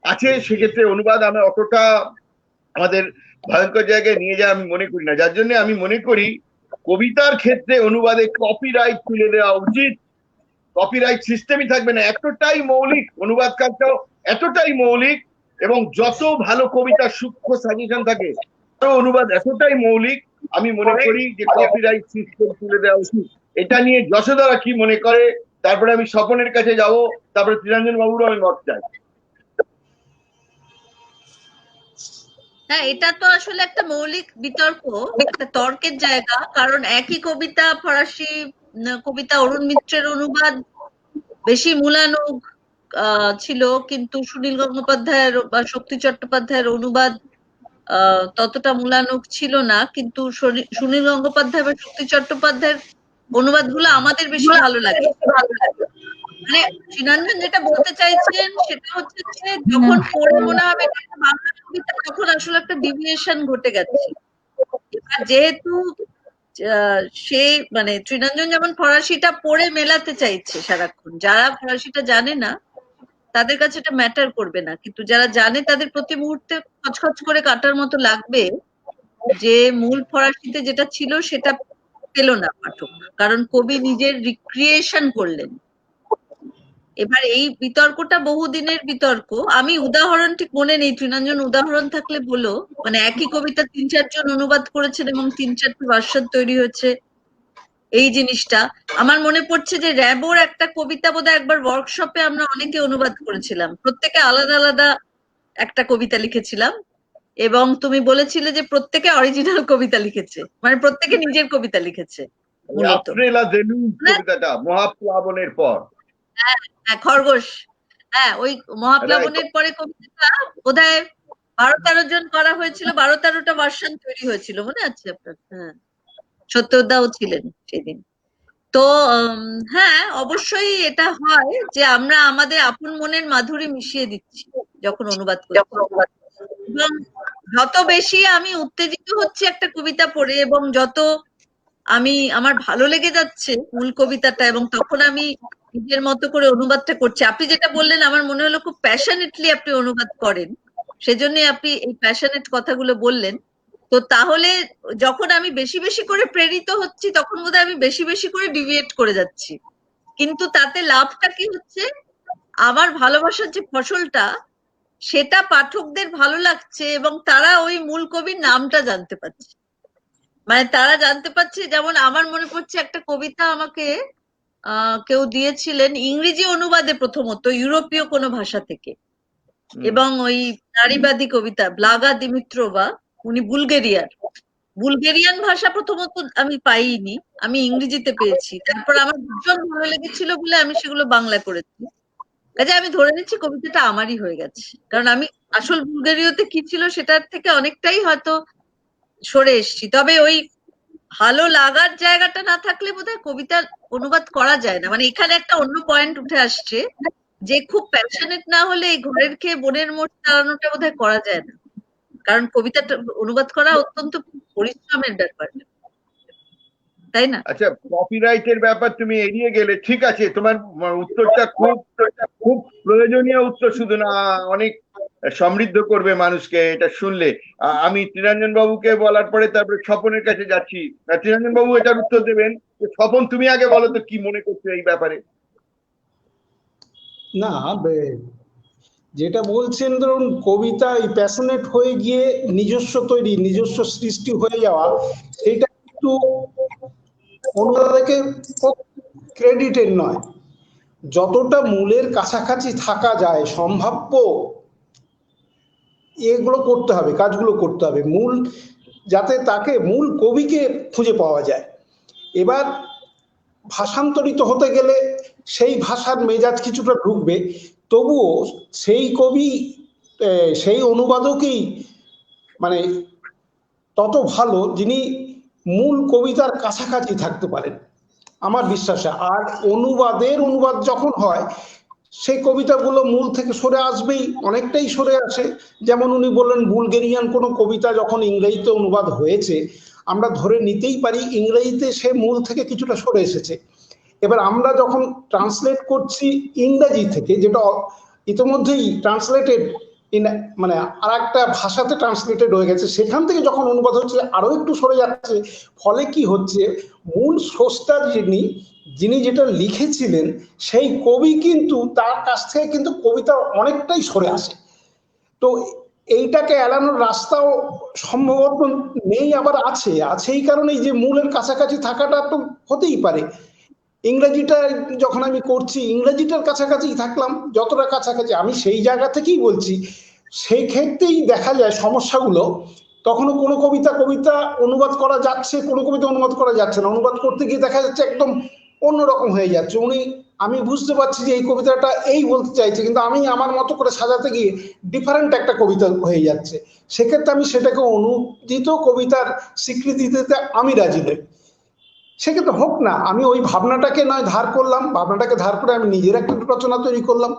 আছে। সেক্ষেত্রে অনুবাদ আমরা অতটা আমাদের ভয়ঙ্কর জায়গায় নিয়ে যায় আমি মনে করি না। যার জন্য আমি মনে করি কবিতার ক্ষেত্রে অনুবাদে কপিরাইট তুলে দেওয়া উচিত। কপিরাইট সিস্টেমই থাকবে না, এতটাই মৌলিক অনুবাদ কাজটাও, এতটাই মৌলিক, এবং যত ভালো কবিতার সূক্ষ্ম সাজেশন থাকে অনুবাদ এতটাই মৌলিক, আমি মনে করি যে কপিরাইট সিস্টেম তুলে দেওয়া উচিত। এটা নিয়ে যশোদারা কি মনে করে, তারপরে আমি স্বপনের কাছে যাব, তারপরে ত্রিরঞ্জন বাবুরও আমি মত চাই। হ্যাঁ, এটা তো আসলে একটা মৌলিক বিতর্ক, একটা তর্কের জায়গা। কারণ একই কবিতা, ফরাসি কবিতা অরুণ মিত্রের অনুবাদ বেশি মূলানুগ ছিল, কিন্তু সুনীল গঙ্গোপাধ্যায়ের বা শক্তি চট্টোপাধ্যায়ের অনুবাদ ততটা মূলানুগ ছিল না। কিন্তু সুনীল গঙ্গোপাধ্যায় বা শক্তি চট্টোপাধ্যায়ের অনুবাদগুলো আমাদের বেশি ভালো লাগে। মানে ত্রিনঞ্জন যেটা বলতে চাইছেন সেটা হচ্ছে যে যখন পড়ে মনে হবে এটা বাংলা কবিতা, তখন আসলে একটা ডিভিয়েশন ঘটে গেছে। এবার যেহেতু সে মানে ত্রিনঞ্জন যেমন ফরাসিটা পড়ে মেলাতে চাইছে সারাক্ষণ, যারা ফরাসিটা জানে না তাদের কাছে এটা ম্যাটার করবে না, কিন্তু যারা জানে তাদের প্রতি মুহূর্তে খচখচ করে কাটার মতো লাগবে যে মূল ফরাসিতে যেটা ছিল সেটা পেল না পাঠক, কারণ কবি নিজের রিক্রিয়েশন করলেন। এবার এই বিতর্কটা বহুদিনের বিতর্ক। আমি উদাহরণ ঠিক মনে নেই, ত্রিনঞ্জন উদাহরণ থাকলে বলো। মানে একই কবিতা ৩-৪ জন অনুবাদ করেছেন এবং ৩-৪টি ভার্সন তৈরি হয়েছে। এই জিনিসটা আমার মনে পড়ছে যে র্যাবোর একটা কবিতা বোধহয় একবার ওয়ার্কশপে আমরা অনেকে অনুবাদ করেছিলাম, প্রত্যেকে আলাদা আলাদা একটা কবিতা লিখেছিলাম, এবং তুমি বলেছিলে যে প্রত্যেকে অরিজিনাল কবিতা লিখেছে, মানে প্রত্যেকে নিজের কবিতা লিখেছে মূলত। কবিতাটা মহাপ্লাবনের পর, হ্যাঁ খরগোশ, হ্যাঁ ওই মহাপ্লাবনের পরে কবিতাটা বোধহয় ১২-১৩ জন করা হয়েছিল, ১২-১৩টা ভার্সন তৈরি হয়েছিল, মনে আছে আপনার? হ্যাঁ, সত্যদাও ছিলেন সেদিন। তো হ্যাঁ, অবশ্যই এটা হয় যে আমরা আমাদের আপন মনের মাধুরী মিশিয়ে দিচ্ছি যখন অনুবাদ করি, এবং যত বেশি আমি উত্তেজিত হচ্ছি একটা কবিতা পড়ে, এবং যত আমার ভালো লেগে যাচ্ছে মূল কবিতাটা, এবং তখন আমি নিজের মতো করে অনুবাদটা করছি। আপনি যেটা বললেন আমার মনে হলো খুব প্যাশনেটলি আপনি অনুবাদ করেন, সেজন্যই আপনি এই প্যাশনেট কথাগুলো বললেন। তো তাহলে যখন আমি বেশি বেশি করে প্রেরিত হচ্ছি তখন বোধহয় আমি বেশি বেশি করে ডিভিয়েট করে যাচ্ছি, কিন্তু তাতে লাভটা কি হচ্ছে, আমার ভালোবাসার যে ফসলটা সেটা পাঠকদের ভালো লাগছে এবং তারা ওই মূল কবির নামটা জানতে পারছে। মানে তারা জানতে পারছে, যেমন আমার মনে পড়ছে একটা কবিতা আমাকে কেউ দিয়েছিলেন ইংরেজি অনুবাদে, প্রথমত ইউরোপীয় কোনো ভাষা থেকে, এবং ওই নারীবাদী কবিতা ব্লাগা দিমিত্রোভা, উনি বুলগেরিয়ান ভাষা প্রথমত আমি পাইনি, আমি ইংরেজিতে পেয়েছি, তারপর আমার ভীষণ ভালো লেগেছিল বলে আমি সেগুলো বাংলা করেছি। কাজে আমি ধরে নিচ্ছি কবিতাটা আমারই হয়ে গেছে, কারণ আমি আসল বুলগেরীয়তে কি ছিল সেটার থেকে অনেকটাই হয়তো সরে এসেছি। তবে ওই ভালো লাগার জায়গাটা না থাকলে বোধহয় কবিতার অনুবাদ করা যায় না। মানে এখানে একটা অন্য পয়েন্ট উঠে আসছে যে খুব প্যাশনেট না হলে এই ঘরের খেয়ে বোনের মোড় চালানোটা বোধহয় করা যায় না, কারণ কবিতাটা অনুবাদ করা অত্যন্ত পরিশ্রমের ব্যাপার, তাই না? আচ্ছা, কপিরাইটের ব্যাপার তুমি এড়িয়ে গেলে, ঠিক আছে, তোমার উত্তরটা খুব খুব প্রয়োজনীয় উত্তর, শুধু না অনেক সমৃদ্ধ করবে মানুষকে এটা শুনলে। আমি ত্রিরঞ্জন বাবুকে বলার পরে তারপরে স্বপনের কাছে যাচ্ছি। ত্রিরঞ্জন বাবু এটার উত্তর দেবেন। স্বপন, তুমি আগে বলো তো কি মনে করছো এই ব্যাপারে। না, যেটা বলছেন, ধরুন কবিতায় প্যাশনেট হয়ে গিয়ে নিজস্ব তৈরি, নিজস্ব সৃষ্টি হয়ে যাওয়া, এটা একটু অন্যদেরকে ক্রেডিটের নয়। যতটা মূলের কাছাকাছি থাকা যায় সম্ভাব্য, এগুলো করতে হবে, কাজগুলো করতে হবে, মূল যাতে তাকে মূল কবিকে খুঁজে পাওয়া যায়। এবার ভাষান্তরিত হতে গেলে সেই ভাষার মেজাজ কিছুটা ঢুকবে, তবুও সেই কবি সেই অনুবাদকেই মানে তত ভালো যিনি মূল কবিতার কাছাকাছি থাকতে পারেন, আমার বিশ্বাসে। আর অনুবাদ যখন হয়, সেই কবিতাগুলো মূল থেকে সরে আসবেই, অনেকটাই সরে আসে। যেমন উনি বললেন বুলগেরিয়ান কোনো কবিতা যখন ইংরেজিতে অনুবাদ হয়েছে, আমরা ধরে নিতেই পারি ইংরেজিতে সে মূল থেকে কিছুটা সরে এসেছে। এবার আমরা যখন ট্রান্সলেট করছি ইংরেজি থেকে, যেটা ইতিমধ্যেই ট্রান্সলেটেড মানে আর একটা ভাষাতে ট্রান্সলেটেড হয়ে গেছে, সেখান থেকে যখন অনুবাদ হচ্ছে আরো একটু সরে যাচ্ছে। ফলে কি হচ্ছে, মূল স্রষ্টা যিনি যেটা লিখেছিলেন সেই কবি কিন্তু তার কাছ থেকে কিন্তু কবিতা অনেকটাই সরে আসে। তো এইটাকে এড়ানোর রাস্তাও সম্ভবত নেই, আবার আছে এই কারণেই যে মূলের কাছাকাছি থাকাটা তো হতেই পারে। ইংরেজিটা যখন আমি করছি, ইংরেজিটার কাছাকাছি থাকলাম, যতটা কাছাকাছি, আমি সেই জায়গা থেকেই বলছি। সেই ক্ষেত্রেই দেখা যায় সমস্যাগুলো, তখনও কোনো কবিতা অনুবাদ করা যাচ্ছে, কোনো কবিতা অনুবাদ করা যাচ্ছে না, অনুবাদ করতে গিয়ে দেখা যাচ্ছে একদম অন্যরকম হয়ে যাচ্ছে। আমি বুঝতে পারছি যে এই কবিতাটা এই বলতে চাইছে, কিন্তু আমি আমার মতো করে সাজাতে গিয়ে ডিফারেন্ট একটা কবিতা হয়ে যাচ্ছে। সেক্ষেত্রে আমি সেটাকে অনুদিত কবিতার স্বীকৃতি দিতে আমি রাজি নই। সেক্ষেত্রে হোক না, আমি ওই ভাবনাটাকে নয় ধার করলাম, ভাবনাটাকে ধার করে আমি নিজের একটা রচনা তৈরি করলাম।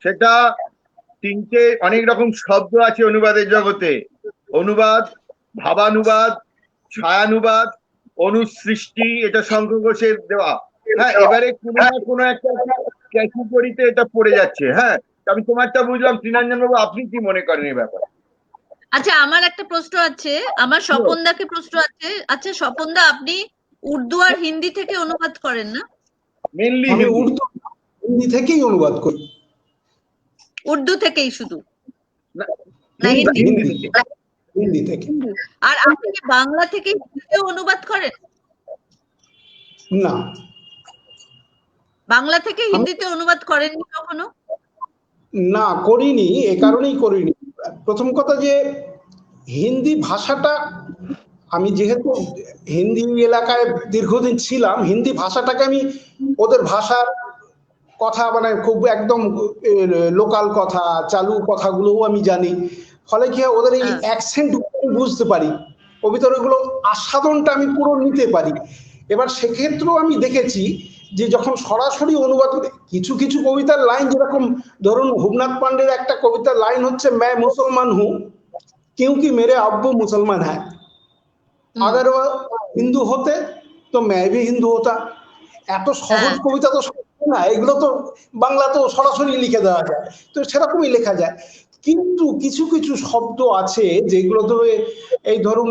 সেটা তিনটে অনেক রকম শব্দ আছে অনুবাদের জগতে: অনুবাদ, ভাবানুবাদ, ছায়ানুবাদ, অনুসৃষ্টি। এটা শঙ্খ ঘোষের দেওয়া। হ্যাঁ, এবারে কোনো না কোনো একটা ক্যাটাগরিতে এটা পড়ে যাচ্ছে। হ্যাঁ, আমি তোমারটা বুঝলাম। ত্রিরঞ্জন বাবু, আপনি কি মনে করেন এই ব্যাপারে? আচ্ছা, আমার একটা প্রশ্ন আছে, আমার স্বপনদাকে প্রশ্ন আছে। আচ্ছা স্বপনদা, আপনি উর্দু আর হিন্দি থেকে অনুবাদ করেন না? মেনলি হিন্দি থেকেই অনুবাদ করি। উর্দু থেকেই শুধু? না, হিন্দি থেকে। আর আপনি কি বাংলা থেকে হিন্দিতে অনুবাদ করেন? না, বাংলা থেকে হিন্দিতে অনুবাদ করেননি কখনো? না, করিনি। এ কারণেই করিনি। প্রথম কথা যে হিন্দি ভাষাটা, আমি যেহেতু হিন্দি এলাকায় দীর্ঘদিন ছিলাম, হিন্দি ভাষাটাকে আমি ওদের ভাষার কথা মানে খুব একদম লোকাল কথা, চালু কথাগুলোও আমি জানি। ফলে কি হয়, ওদের এই অ্যাকসেন্ট বুঝতে পারি, কবিতার ওইগুলো আস্বাদনটা আমি পুরো নিতে পারি। এবার সেক্ষেত্রেও আমি দেখেছি যে যখন সরাসরি অনুবাদ করে কিছু কিছু কবিতার লাইন, যেরকম ধরুন ভুবনাথ পান্ডের একটা কবিতার লাইন হচ্ছে मैं मुसलमान हूँ क्योंकि मेरे अब्बू मुसलमान है, अगर वो हिंदू होते तो मैं भी हिंदू होता। এত সহজ কবিতা তো না, এগুলো তো বাংলাতেও সরাসরি লিখে দেওয়া যায়, তো সেরকমই লেখা যায়। কিন্তু কিছু কিছু শব্দ আছে যেগুলো ধরে, এই ধরুন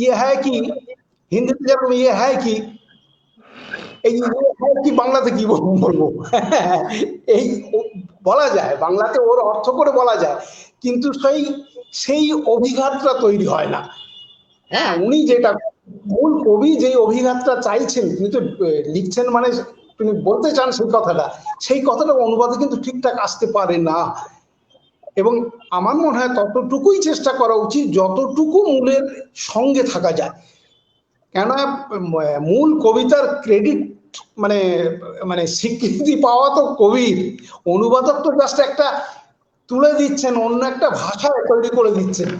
ইয়ে হ্যায় কি, হিন্দিতে যেরকম ইয়ে হ্যায় কি, এই কি বাংলাতে কি বলবো এই বলা যায়, বাংলাতে ওর অর্থ করে বলা যায়, কিন্তু সেই অভিঘাতটা তৈরি হয় না। হ্যাঁ, উনি যেটা মূল কবি যে অভিঘাতটা চাইছেন, তিনি তো লিখছেন মানে তিনি বলতে চান সেই কথাটা অনুবাদে কিন্তু ঠিকঠাক আসতে পারে না। এবং আমার মনে হয় ততটুকুই চেষ্টা করা উচিত যতটুকু মূলের সঙ্গে থাকা যায়। কেননা মূল কবিতার ক্রেডিট মানে মানে স্বীকৃতি পাওয়া তো কবির, অনুবাদক তো জাস্ট একটা তুলে দিচ্ছেন, অন্য একটা ভাষা তৈরি করে দিচ্ছেন।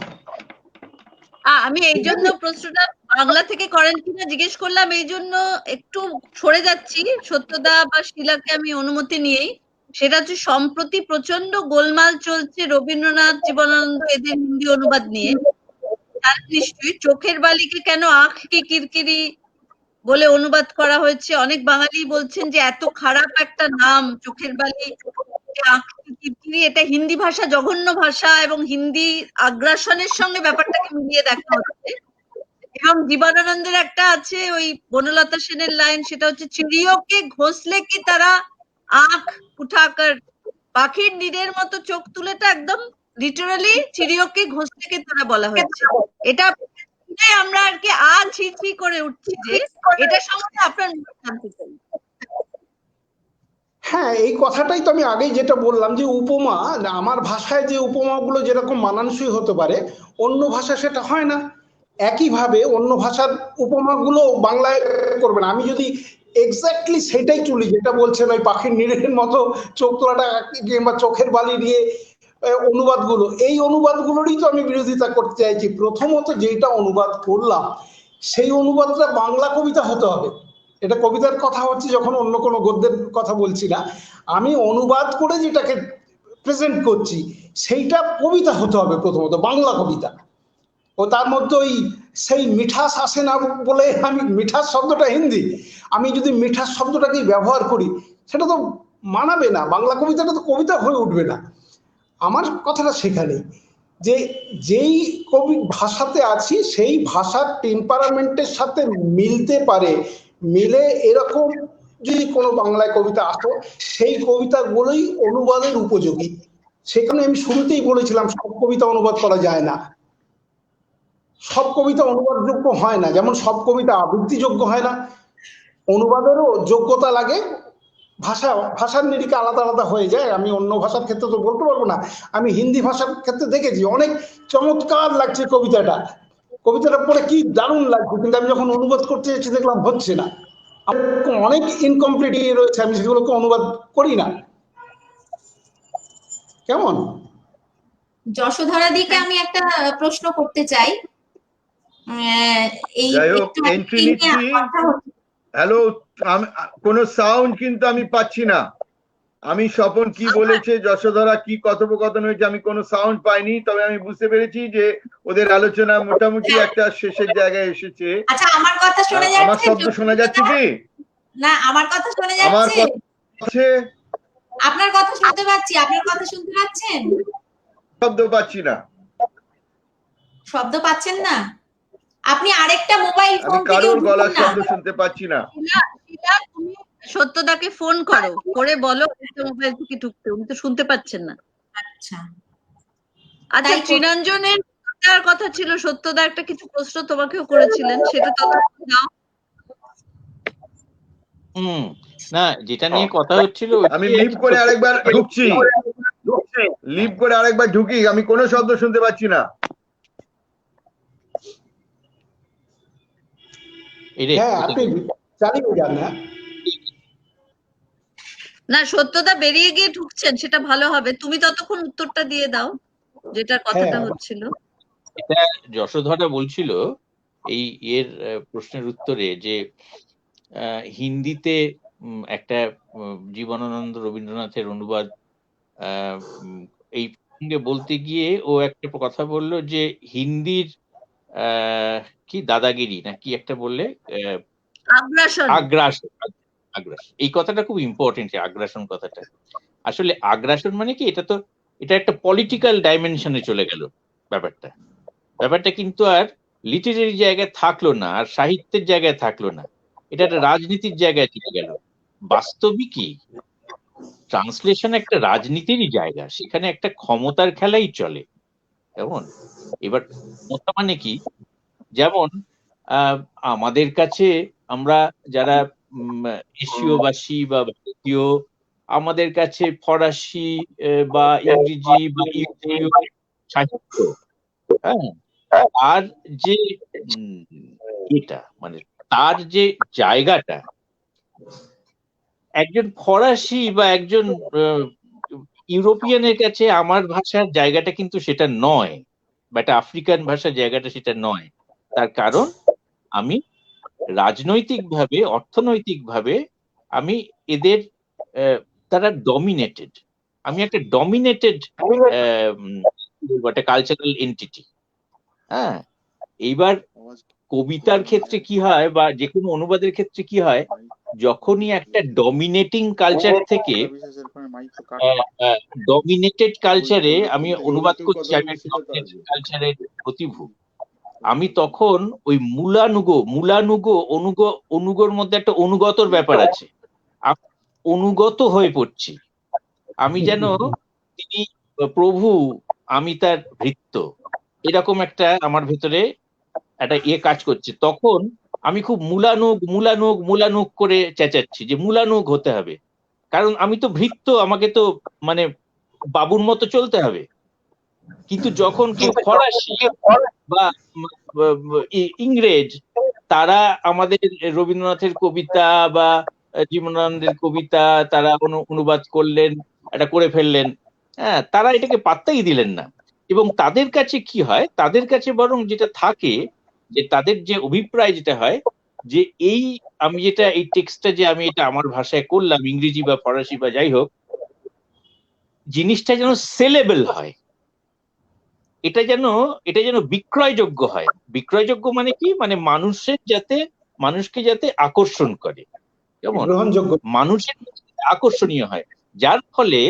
আমি এই জন্য প্রশ্নটা বাংলা থেকে করেন কিনা জিজ্ঞেস করলাম, এই জন্য একটু সরে যাচ্ছি সত্যদা বা শিলাকে আমি অনুমতি নিয়েই। সেটা হচ্ছে সম্প্রতি প্রচন্ড গোলমাল চলছে রবীন্দ্রনাথ, জীবনানন্দ এদের হিন্দি অনুবাদ নিয়ে। তার নিশ্চয়ই চোখের বালিকে কেন আঁখ কি কিরকিরি বলে অনুবাদ করা হয়েছে। অনেক বাঙালি বলছেন যে এত খারাপ একটা নাম চোখের বালি, এটা হিন্দি ভাষা জঘন্য ভাষা এবং হিন্দি আগ্রাসনের সঙ্গে ব্যাপারটাকে মিলিয়ে দেখা হচ্ছে। এবং জীবনানন্দের একটা আছে ওই বনলতা সেনের লাইন, সেটা হচ্ছে চিড়িয়োকে ঘষলে কি তারা আঁখ উঠাকার, পাখির নীড়ের মতো চোখ তুলেটা একদম লিটারালি চিড়িয়োকে ঘষলে কি তারা বলা হয়েছে। এটা আমরা আর কি ছি করে উঠছি যে এটা সম্বন্ধে আপনার জানতে চাই। হ্যাঁ, এই কথাটাই তো আমি আগেই যেটা বললাম যে উপমা, আমার ভাষায় যে উপমাগুলো যেরকম মানানসই হতে পারে অন্য ভাষায় সেটা হয় না। একইভাবে অন্য ভাষার উপমাগুলো বাংলায় করবে না। আমি যদি এক্স্যাক্টলি সেটাই তুলি যেটা বলছেন ওই পাখির নীড়ের মতো চোখ তোলাটা কিংবা চোখের বালি দিয়ে অনুবাদগুলো, এই অনুবাদগুলোরই তো আমি বিরোধিতা করতে চাইছি। প্রথমত যেটা অনুবাদ করলাম সেই অনুবাদটা বাংলা কবিতা হতে হবে। এটা কবিতার কথা হচ্ছে যখন, অন্য কোনো গদ্যের কথা বলছি না। আমি অনুবাদ করে যেটাকে প্রেজেন্ট করছি সেইটা কবিতা হতে হবে, প্রথমত বাংলা কবিতা। ও তার মধ্যে ওই সেই মিঠাস আসে না বলে, আমি মিঠাস শব্দটা হিন্দি, আমি যদি মিঠাস শব্দটাকে ব্যবহার করি সেটা তো মানাবে না, বাংলা কবিতাটা তো কবিতা হয়ে উঠবে না। আমার কথাটা সেখানেই যে যেই কবি ভাষাতে আছি সেই ভাষার টেম্পারামেন্টের সাথে মিলতে পারে, মিলে এরকম যদি কোনো বাংলায় কবিতা আসে সেই কবিতাগুলোই অনুবাদের উপযোগী। সেখানে আমি শুরুতেই বলেছিলাম সব কবিতা অনুবাদ করা যায় না, সব কবিতা অনুবাদযোগ্য হয় না, যেমন সব কবিতা আবৃত্তিযোগ্য হয় না। অনুবাদেরও যোগ্যতা লাগে, ভাষার নিরিখে আলাদা আলাদা হয়ে যায়। আমি অন্য ভাষার ক্ষেত্রে তো বলতে পারবো না, আমি হিন্দি ভাষার ক্ষেত্রে দেখেছি অনেক চমৎকার লাগছে কবিতাটা পড়ে কি দারুণ লাগছে, কিন্তু আমি যখন অনুবাদ করতে যাচ্ছি দেখলাম হচ্ছে না। অনেক ইনকমপ্লিট রয়েছে, আমি সেগুলোকে অনুবাদ করি না। কেমন? যশোধরা দিকে আমি একটা প্রশ্ন করতে চাই। এই হ্যালো, কোনো সাউন্ড কিন্তু আমি পাচ্ছি না। আমি স্বপন কি বলেছে, যশোধরা কি কথোপকথন হয়েছে, আমি কোনো সাউন্ড পাইনি। তবে আমি বুঝতে পেরেছি যে ওদের আলোচনা মোটামুটি একটা শেষের জায়গায় এসেছে। আচ্ছা, আমার কথা শোনা যাচ্ছে? আমার শব্দ শোনা যাচ্ছে কি? না, আমার কথা শোনা যাচ্ছে। আমার কথা, আপনার কথা শুনতে পাচ্ছি। আপনার কথা শুনতে পাচ্ছেন? শব্দ পাচ্ছি না। শব্দ পাচ্ছেন না? আপনি আরেকটা মোবাইল ফোন থেকে কারোর গলার শব্দ শুনতে পাচ্ছি না। তুমি সত্যদাকে ফোন করো, করে বলো মোবাইল থেকে ঢুকতে, উনি তো শুনতে পাচ্ছেন না। আচ্ছা, আচ্ছা, ত্রিনাঞ্জনের কথা ছিল, সত্যদা একটা কিছু প্রশ্ন তোমাকেও করেছিলেন, সেটা তো দাও। না, যেটা নিয়ে কথা হচ্ছিল, আমি লিভ করে আরেকবার ঢুকছি, লিভ করে আরেকবার ঢুকি, আমি কোনো শব্দ শুনতে পাচ্ছি না। না, সত্যদা বেরিয়ে গিয়ে ঢুকছেন, সেটা ভালো হবে। তুমি ততক্ষণ উত্তরটা দিয়ে দাও যেটা কথাটা হচ্ছিল। এটা যশোধরা বলছিল এই এর প্রশ্নের উত্তরে যে হিন্দিতে একটা জীবনানন্দ রবীন্দ্রনাথের অনুবাদ এই সঙ্গে বলতে গিয়ে ও একটা কথা বলল যে হিন্দির কি দাদাগিরি না কি একটা বললে, আগ্রাসন। এই কথাটা খুব ইম্পর্টেন্ট, আগ্রাসন কথাটা। আসলে আগ্রাসন মানে কি, এটা একটা পলিটিক্যাল ডাইমেনশনে চলে গেল ব্যাপারটা কিন্তু আর লিটারেরি জায়গায় থাকলো না, আর সাহিত্যের জায়গায় থাকলো না। এটা একটা রাজনীতির জায়গায় চলে গেল। বাস্তবিকই ট্রান্সলেশন একটা রাজনীতিরই জায়গা, সেখানে একটা ক্ষমতার খেলাই চলে। কেমন? এবার ক্ষমতা মানে কি, যেমন আমাদের কাছে আমরা যারা এশীয়বাসী বা ভারতীয়, আমাদের কাছে ফরাসি বা ইংরেজি বা ইউরোপীয় সাহিত্য, হ্যাঁ, আর যে এটা মানে তার যে জায়গাটা, একজন ফরাসি বা একজন ইউরোপিয়ানের কাছে আমার ভাষার জায়গাটা কিন্তু সেটা নয়, বা একটা আফ্রিকান ভাষার জায়গাটা সেটা নয়। তার কারণ আমি রাজনৈতিকভাবে, অর্থনৈতিকভাবে আমি এদের তারা ডমিনেটেড, আমি একটা ডমিনেটেড একটা কালচারাল এন্টিটি। হ্যাঁ, এইবার কবিতার ক্ষেত্রে কি হয় বা যে কোনো অনুবাদের ক্ষেত্রে কি হয়, যখনই একটা ডমিনেটিং কালচার থেকে ডমিনেটেড কালচারে আমি অনুবাদ করছি, আমি কালচারের প্রতিভূ, আমি তখন ওই অনুগোর মধ্যে একটা অনুগতর ব্যাপার আছে, অনুগত হয়ে পড়ছি। আমি যেন তিনি প্রভু, আমি তার ভৃত্য, এরকম একটা আমার ভেতরে একটা কাজ করছে। তখন আমি খুব মূলানুগ করে চেঁচাচ্ছি যে মূলানুগ হতে হবে, কারণ আমি তো ভৃত্য, আমাকে তো মানে বাবুর মতো চলতে হবে। কিন্তু যখন কেউ ফরাসি বা ইংরেজ, তারা আমাদের রবীন্দ্রনাথের কবিতা বা জীবনানন্দের কবিতা তারা অনুবাদ করলেন, এটা করে ফেললেন, হ্যাঁ, তারা এটাকে পাত্তাই দিলেন না। এবং তাদের কাছে কি হয়, তাদের কাছে বরং যেটা থাকে যে তাদের যে অভিপ্রায় যেটা হয় যে আমি যেটা এই টেক্সটটা যে আমি এটা আমার ভাষায় করলাম, ইংরেজি বা ফরাসি বা যাই হোক, জিনিসটা যেন সেলেবল হয়, এটা যেন বিক্রয়যোগ্য হয়। বিক্রয়যোগ্য মানে কি, মানে মানুষকে যাতে আকর্ষণ করে, যেমন মানুষের আকর্ষণীয় হয়, যার ফলে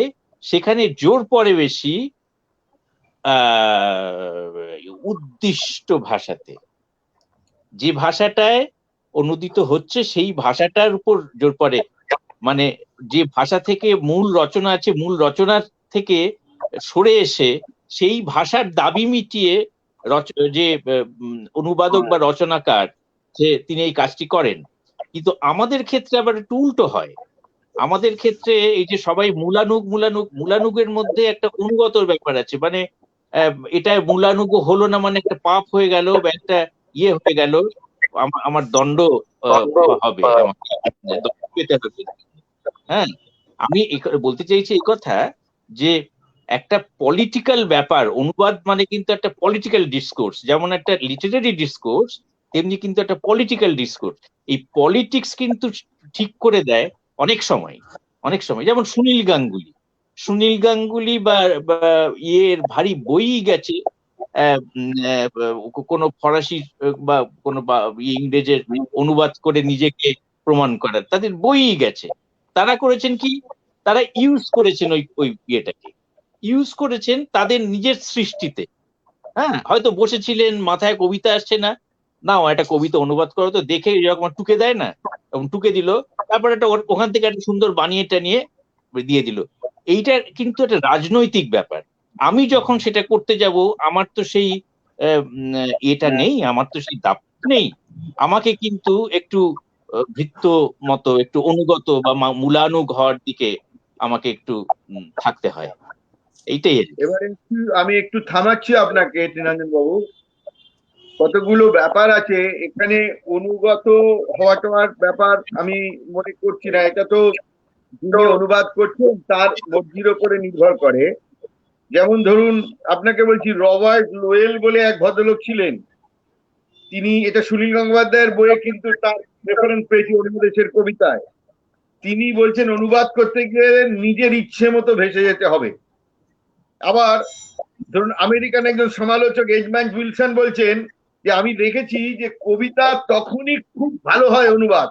সেখানে জোর পড়ে বেশি উদ্দিষ্ট ভাষাতে। যে ভাষাটায় অনুদিত হচ্ছে সেই ভাষাটার উপর জোর পড়ে, মানে যে ভাষা থেকে মূল রচনা আছে, মূল রচনার থেকে সরে এসে সেই ভাষার দাবি মিটিয়ে যে অনুবাদক বা রচনাকার তিনি এই কাজটি করেন। কিন্তু আমাদের ক্ষেত্রে আবার একটু উল্টো হয়। আমাদের ক্ষেত্রে এই যে সবাই মূলানুগের মধ্যে একটা অনুগতর ব্যাপার আছে, মানে এটা মূলানুগ হলো না মানে একটা পাপ হয়ে গেল বা একটা হয়ে গেল, আমার দণ্ড হবে, পেতে হবে। হ্যাঁ, আমি বলতে চাইছি এই কথা যে একটা পলিটিক্যাল ব্যাপার, অনুবাদ মানে কিন্তু একটা পলিটিক্যাল ডিসকোর্স, যেমন একটা লিটারারি ডিসকোর্স তেমনি কিন্তু একটা পলিটিক্যাল ডিসকোর্স। এই পলিটিক্স কিন্তু ঠিক করে দেয় অনেক সময়, যেমন সুনীল গাঙ্গুলি বা ভারী বই গেছে, কোন ফরাসি বা কোন ইংরেজের অনুবাদ করে নিজেকে প্রমাণ করার, তাদের বই গেছে। তারা করেছেন কি, তারা ইউজ করেছেন ওই ইউজ করেছেন তাদের নিজের সৃষ্টিতে। হ্যাঁ, হয়তো বসেছিলেন, মাথায় কবিতা আসছে না, নাও একটা কবিতা অনুবাদ করো তো, দেখে এরকম টুকে দেয় না, এবং টুকে দিল, তারপর একটা ওখান থেকে একটা সুন্দর বানিয়েটা নিয়ে দিয়ে দিল। এইটা কিন্তু একটা রাজনৈতিক ব্যাপার। আমি যখন সেটা করতে যাব, আমার তো সেই এটা নেই, আমার তো সেই দাপট নেই, আমাকে কিন্তু একটু ভৃত্য মতো, একটু অনুগত বা মূলানুগ হওয়ার দিকে আমাকে একটু থাকতে হয়। এইটাই। এবারে আমি একটু থামাচ্ছি আপনাকে তৃণাঞ্জন বাবু, কতগুলো ব্যাপার আছে এখানে, অনুগত হওয়ার ব্যাপার আমি মনে করছি না, এটা তো যিনি অনুবাদ করছেন তার মর্জির উপরে নির্ভর করে। যেমন ধরুন আপনাকে বলছি, রবার্ট লোয়েল বলে এক ভদ্রলোক ছিলেন, তিনি, এটা সুনীল গঙ্গোপাধ্যায়ের বইয়ে কিন্তু তার রেফারেন্স পেয়েছি অন্য দেশের কবিতায়, তিনি বলছেন অনুবাদ করতে গিয়ে নিজের ইচ্ছে মতো ভেসে যেতে হবে। আবার ধরুন আমেরিকান একজন সমালোচক এডমান্ড উইলসন বলছেন যে আমি দেখেছি যে কবিতা তখনই খুব ভালো হয় অনুবাদ,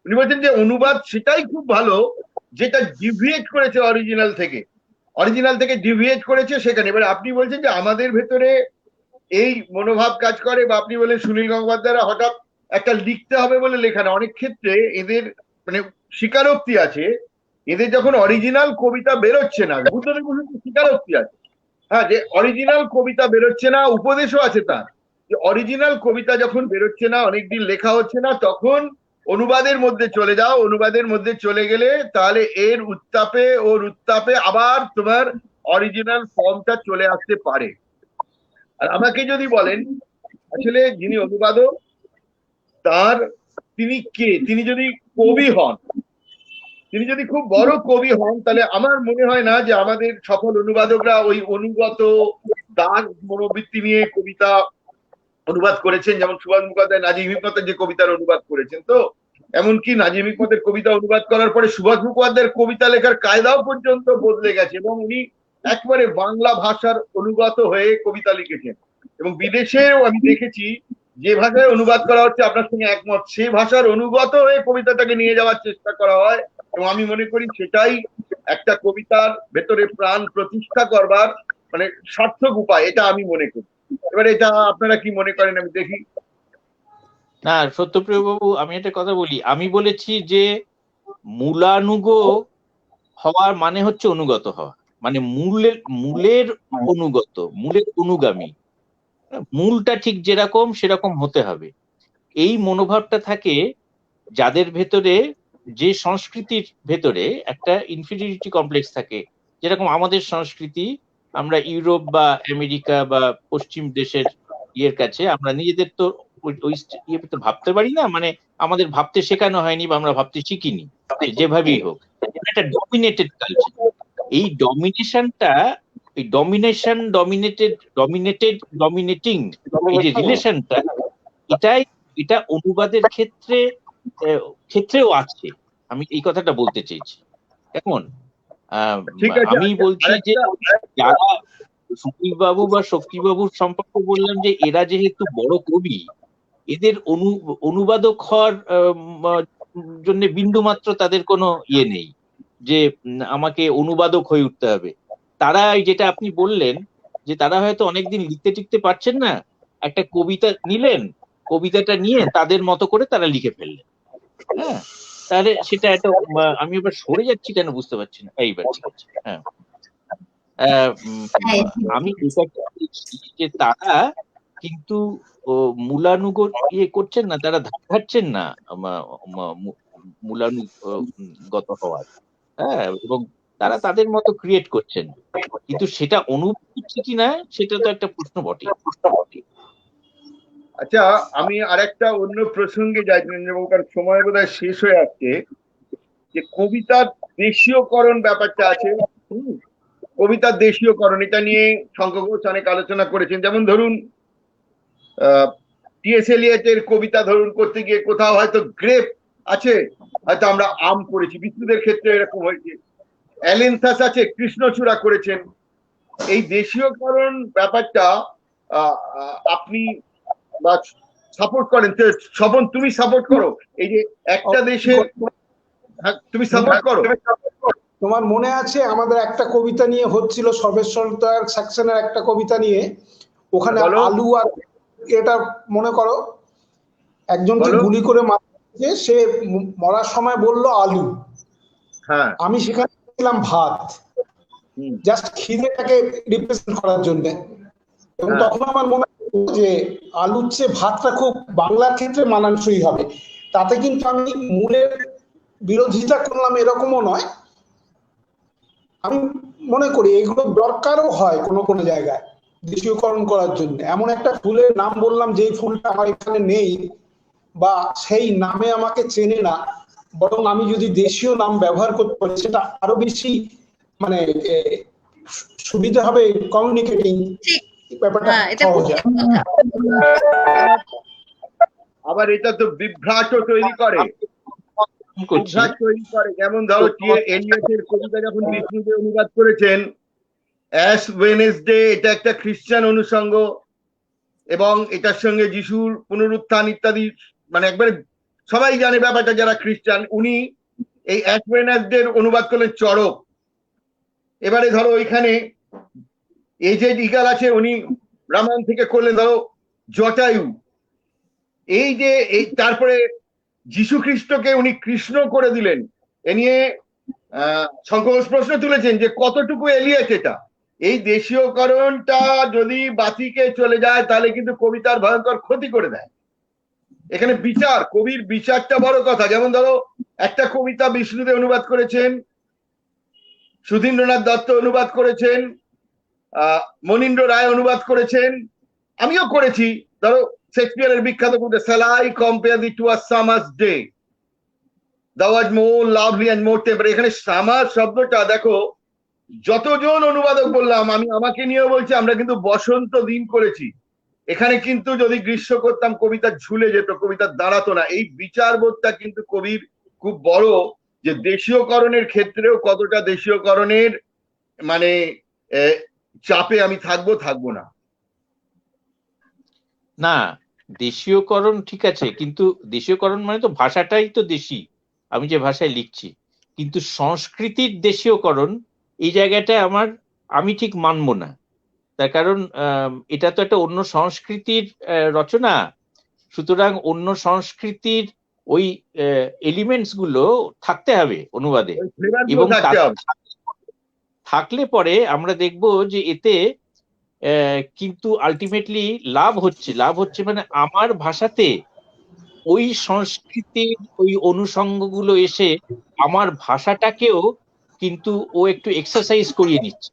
উনি বলছেন যে অনুবাদ সেটাই খুব ভালো যেটা ডিভিয়েট করেছে অরিজিনাল থেকে ডিভিয়েট করেছে সেখানে। এবার আপনি বলছেন যে আমাদের ভেতরে এই মনোভাব কাজ করে, বা আপনি বলেন সুনীল গঙ্গোপাধ্যায়রা হঠাৎ একটা লিখতে হবে বলে লেখা না। অনেক ক্ষেত্রে এদের মানে স্বীকারোক্তি আছে, এদের যখন অরিজিনাল কবিতা বেরোচ্ছে না, বুদ্ধদেব বসুর স্বীকারোক্তি আছে, হ্যাঁ, যে অরিজিনাল কবিতা বেরোচ্ছে না, উপদেশও আছে তার, যে অরিজিনাল কবিতা যখন বেরোচ্ছে না, অনেকদিন লেখা হচ্ছে না, তখন অনুবাদের মধ্যে চলে যাও। অনুবাদের মধ্যে চলে গেলে তাহলে এর ওর উত্তাপে আবার তোমার অরিজিনাল ফর্মটা চলে আসতে পারে। আর আমাকে যদি বলেন আসলে যিনি অনুবাদক তিনি কে, তিনি যদি কবি হন, তিনি যদি খুব বড় কবি হন, তাহলে আমার মনে হয় না যে আমাদের সফল অনুবাদকরা ওই অনুগত দাগ মনোবৃত্তি নিয়ে কবিতা অনুবাদ করেছেন। যেমন সুভাষ মুখোপাধ্যায় নাজিম হিকমতের যে কবিতার অনুবাদ করেছেন, তো এমনকি নাজিম হিকমতের কবিতা অনুবাদ করার পরে সুভাষ মুখোপাধ্যায়ের কবিতা লেখার কায়দাও পর্যন্ত বদলে গেছে, এবং উনি একবারে বাংলা ভাষার অনুগত হয়ে কবিতা লিখেছেন। এবং বিদেশেও আমি দেখেছি যে ভাষায় অনুবাদ করা হচ্ছে, আপনার সঙ্গে একমত, সেই ভাষার অনুগত হয়ে কবিতাটাকে নিয়ে যাওয়ার চেষ্টা করা হয়। এবং আমি মনে করি সেটাই একটা কবিতার ভেতরে প্রাণ প্রতিষ্ঠা করবার মানে সার্থক উপায়, এটা আমি মনে করি। এবারে এটা আপনারা কি মনে করেন আমি দেখি। না সত্যপ্রিয় বাবু, আমি একটা কথা বলি। আমি বলেছি যে মূলানুগ হওয়ার মানে হচ্ছে অনুগত হওয়া, মানে মূলের অনুগত, মূলের অনুগামী। মূলটা ঠিক যেরকম সেরকম হতে হবে, এই মনোভাবটা থাকে যাদের ভেতরে, যে সংস্কৃতির ভেতরে একটা ইনফিরিয়রিটি কমপ্লেক্স থাকে। যেরকম আমাদের সংস্কৃতি, আমরা ইউরোপ বা আমেরিকা বা পশ্চিম দেশের ইয়ের কাছে আমরা নিজেদের তো ওই ইয়ে তো ভাবতে পারি না, মানে আমাদের ভাবতে শেখানো হয়নি বা আমরা ভাবতে শিখিনি, যেভাবেই হোক। একটা ডমিনেটেড কালচার, এই ডমিনেশনটা, এই ডমিনেটিং এই যে রিলেশনটা, এটা অনুবাদের ক্ষেত্রেও আছে। আমি এই কথাটা বলতে চেয়েছি। এখন আমি বলছি যে যারা সুদীপবাবু বা শক্তিবাবুর সম্পর্কে বললাম যে এরা যেহেতু বড় কবি, এদের অনুবাদক হওয়ার জন্য বিন্দু মাত্র তাদের কোনো ইয়ে নেই যে আমাকে অনুবাদক হয়ে উঠতে হবে। তারা যেটা আপনি বললেন যে তারা হয়তো অনেকদিন লিখতে টিখতে পারছেন না, একটা কবিতা নিলেন, কবিতাটা নিয়ে তাদের মতো করে তারা লিখে ফেললেন। হ্যাঁ, তাহলে সেটা একটা, আমি এবার সরে যাচ্ছি কেন বুঝতে পারছি না। এইবার ঠিক আছে। হ্যাঁ, আমি যে তারা কিন্তু মূলানুগ ইয়ে করছেন না, তারা ধাচ্ছেন না মূলানুগত হওয়ার। হ্যাঁ, এবং তারা তাদের মতো ক্রিয়েট করছেন, কিন্তু সেটা অনুভব করছে কিনা সেটা তো একটা প্রশ্ন বটে। আচ্ছা, আমি আরেকটা অন্য প্রসঙ্গে যাই, কারণ সময় বোধহয় শেষ হয়ে আসছে, যে কবিতার দেশীয়করণ ব্যাপারটা আছে। কবিতার দেশীয়করণ, এটা নিয়ে শঙ্কর ঘোষ অনেক আলোচনা করেছেন। যেমন ধরুন টি.এস. এলিয়টের কবিতা ধরুন করতে গিয়ে কোথাও হয়তো গ্রেপ আছে, হয়তো আমরা আম করেছি, বিষ্ণুদের ক্ষেত্রে এরকম হয়েছে। অ্যালেন্থাস আছে, কৃষ্ণচূড়া করেছেন। এই দেশীয়করণ ব্যাপারটা আপনি বা সাপোর্ট করেন? স্বপন, তুমি সাপোর্ট করো এই যে একটা দেশের, তুমি সাপোর্ট করো? তোমার মনে আছে আমাদের একটা কবিতা নিয়ে হচ্ছিল, সর্বেশ্বর দয়াল সেকশনের একটা কবিতা নিয়ে, ওখানে আলু আর এটা মনে করো, একজনকে গুলি করে মারছে, সে মরার সময় বলল আলু, হ্যাঁ, আমি সেখানে ছিলাম ভাত, জাস্ট খিদেটাকে রিপ্রেজেন্ট করার জন্য। এবং তখন আমার মনে হলো যে আলুর চেয়ে ভাতটা খুব বাংলার ক্ষেত্রে মানানসই হবে। তাতে কিন্তু আমি মূলের বিরোধিতা করলাম এরকমও নয়। আমি মনে করি এগুলো দরকারও হয় কোনো কোনো জায়গায় দেশীয়করণ করার জন্য। এমন একটা ফুলের নাম বললাম যেই ফুলটা আমার এখানে নেই বা সেই নামে আমাকে চেনে না, বরং আমি যদি দেশীয় নাম ব্যবহার করতে পারি সেটা আরো বেশি মানে সুবিধা হবে কমিউনিকেটিং ব্যাপারটা সহজ হয়। আবার এটা তো বিভ্রাট তৈরি করে, যেমন ধরো এলিয়টের কবিতা যখন বিষ্ণুদেব অনুবাদ করেছেন, অ্যাশ ওয়েনেসডে, এটা একটা খ্রিস্টান অনুষঙ্গ এবং এটার সঙ্গে যিশুর পুনরুত্থান ইত্যাদি, মানে একবারে সবাই জানে ব্যাপারটা যারা খ্রিস্টান। উনি এই অ্যাশ ওয়েনেসডে অনুবাদ করলেন চড়ক। এবারে ধরো ওইখানে এজেড ইগাল আছে, উনি রামায়ণ থেকে করলেন ধরো জটায়ু। এই যে এই তারপরে যীশু খ্রিস্টকে উনি কৃষ্ণ করে দিলেন, এ নিয়ে শঙ্কর ঘোষ প্রশ্ন তুলেছেন যে কতটুকু এলিয়েছে এটা। এই দেশীয়করণটা যদি বাতিকে চলে যায় তাহলে কিন্তু কবিতার ভয়ঙ্কর ক্ষতি করে দেয়। এখানে বিচার, কবির বিচারটা বড় কথা। যেমন ধরো একটা কবিতা বিষ্ণুদেব অনুবাদ করেছেন, সুধীন্দ্রনাথ দত্ত অনুবাদ করেছেন, মনীন্দ্র রায় অনুবাদ করেছেন, আমিও করেছি। ধরো শেক্সপিয়ারের বিখ্যাত কবিতা "Shall I compare thee to a summer's day? Thou art more lovely and more temperate." এখানে সামার শব্দটা দেখো, যতজন অনুবাদক বললাম, আমি আমাকে নিয়েও বলছি, আমরা কিন্তু বসন্ত দিন করেছি। এখানে কিন্তু যদি গ্রীষ্ম করতাম কবিতা ঝুলে যেত, কবিতা দাঁড়াতো না। এই বিচারবোধটা কিন্তু কবির খুব বড়, যে দেশীয়করণের ক্ষেত্রেও কতটা দেশীয়করণের মানে চাপে আমি থাকবো না। না, দেশীয়করণ ঠিক আছে, কিন্তু দেশীয়করণ মানে তো ভাষাটাই তো দেশি, আমি যে ভাষায় লিখছি। কিন্তু সংস্কৃতির দেশীয়করণ এই জায়গাটায় আমি ঠিক মানবো না। তার কারণ এটা তো একটা অন্য সংস্কৃতির রচনা, সুতরাং অন্য সংস্কৃতির ওই এলিমেন্টস গুলো থাকতে হবে অনুবাদে, এবং থাকলে পরে আমরা দেখব যে এতে কিন্তু আলটিমেটলি লাভ হচ্ছে মানে আমার ভাষাতে ওই সংস্কৃতির ওই অনুষঙ্গগুলো এসে আমার ভাষাটাকেও কিন্তু ও একটু এক্সারসাইজ করিয়ে নিচ্ছে,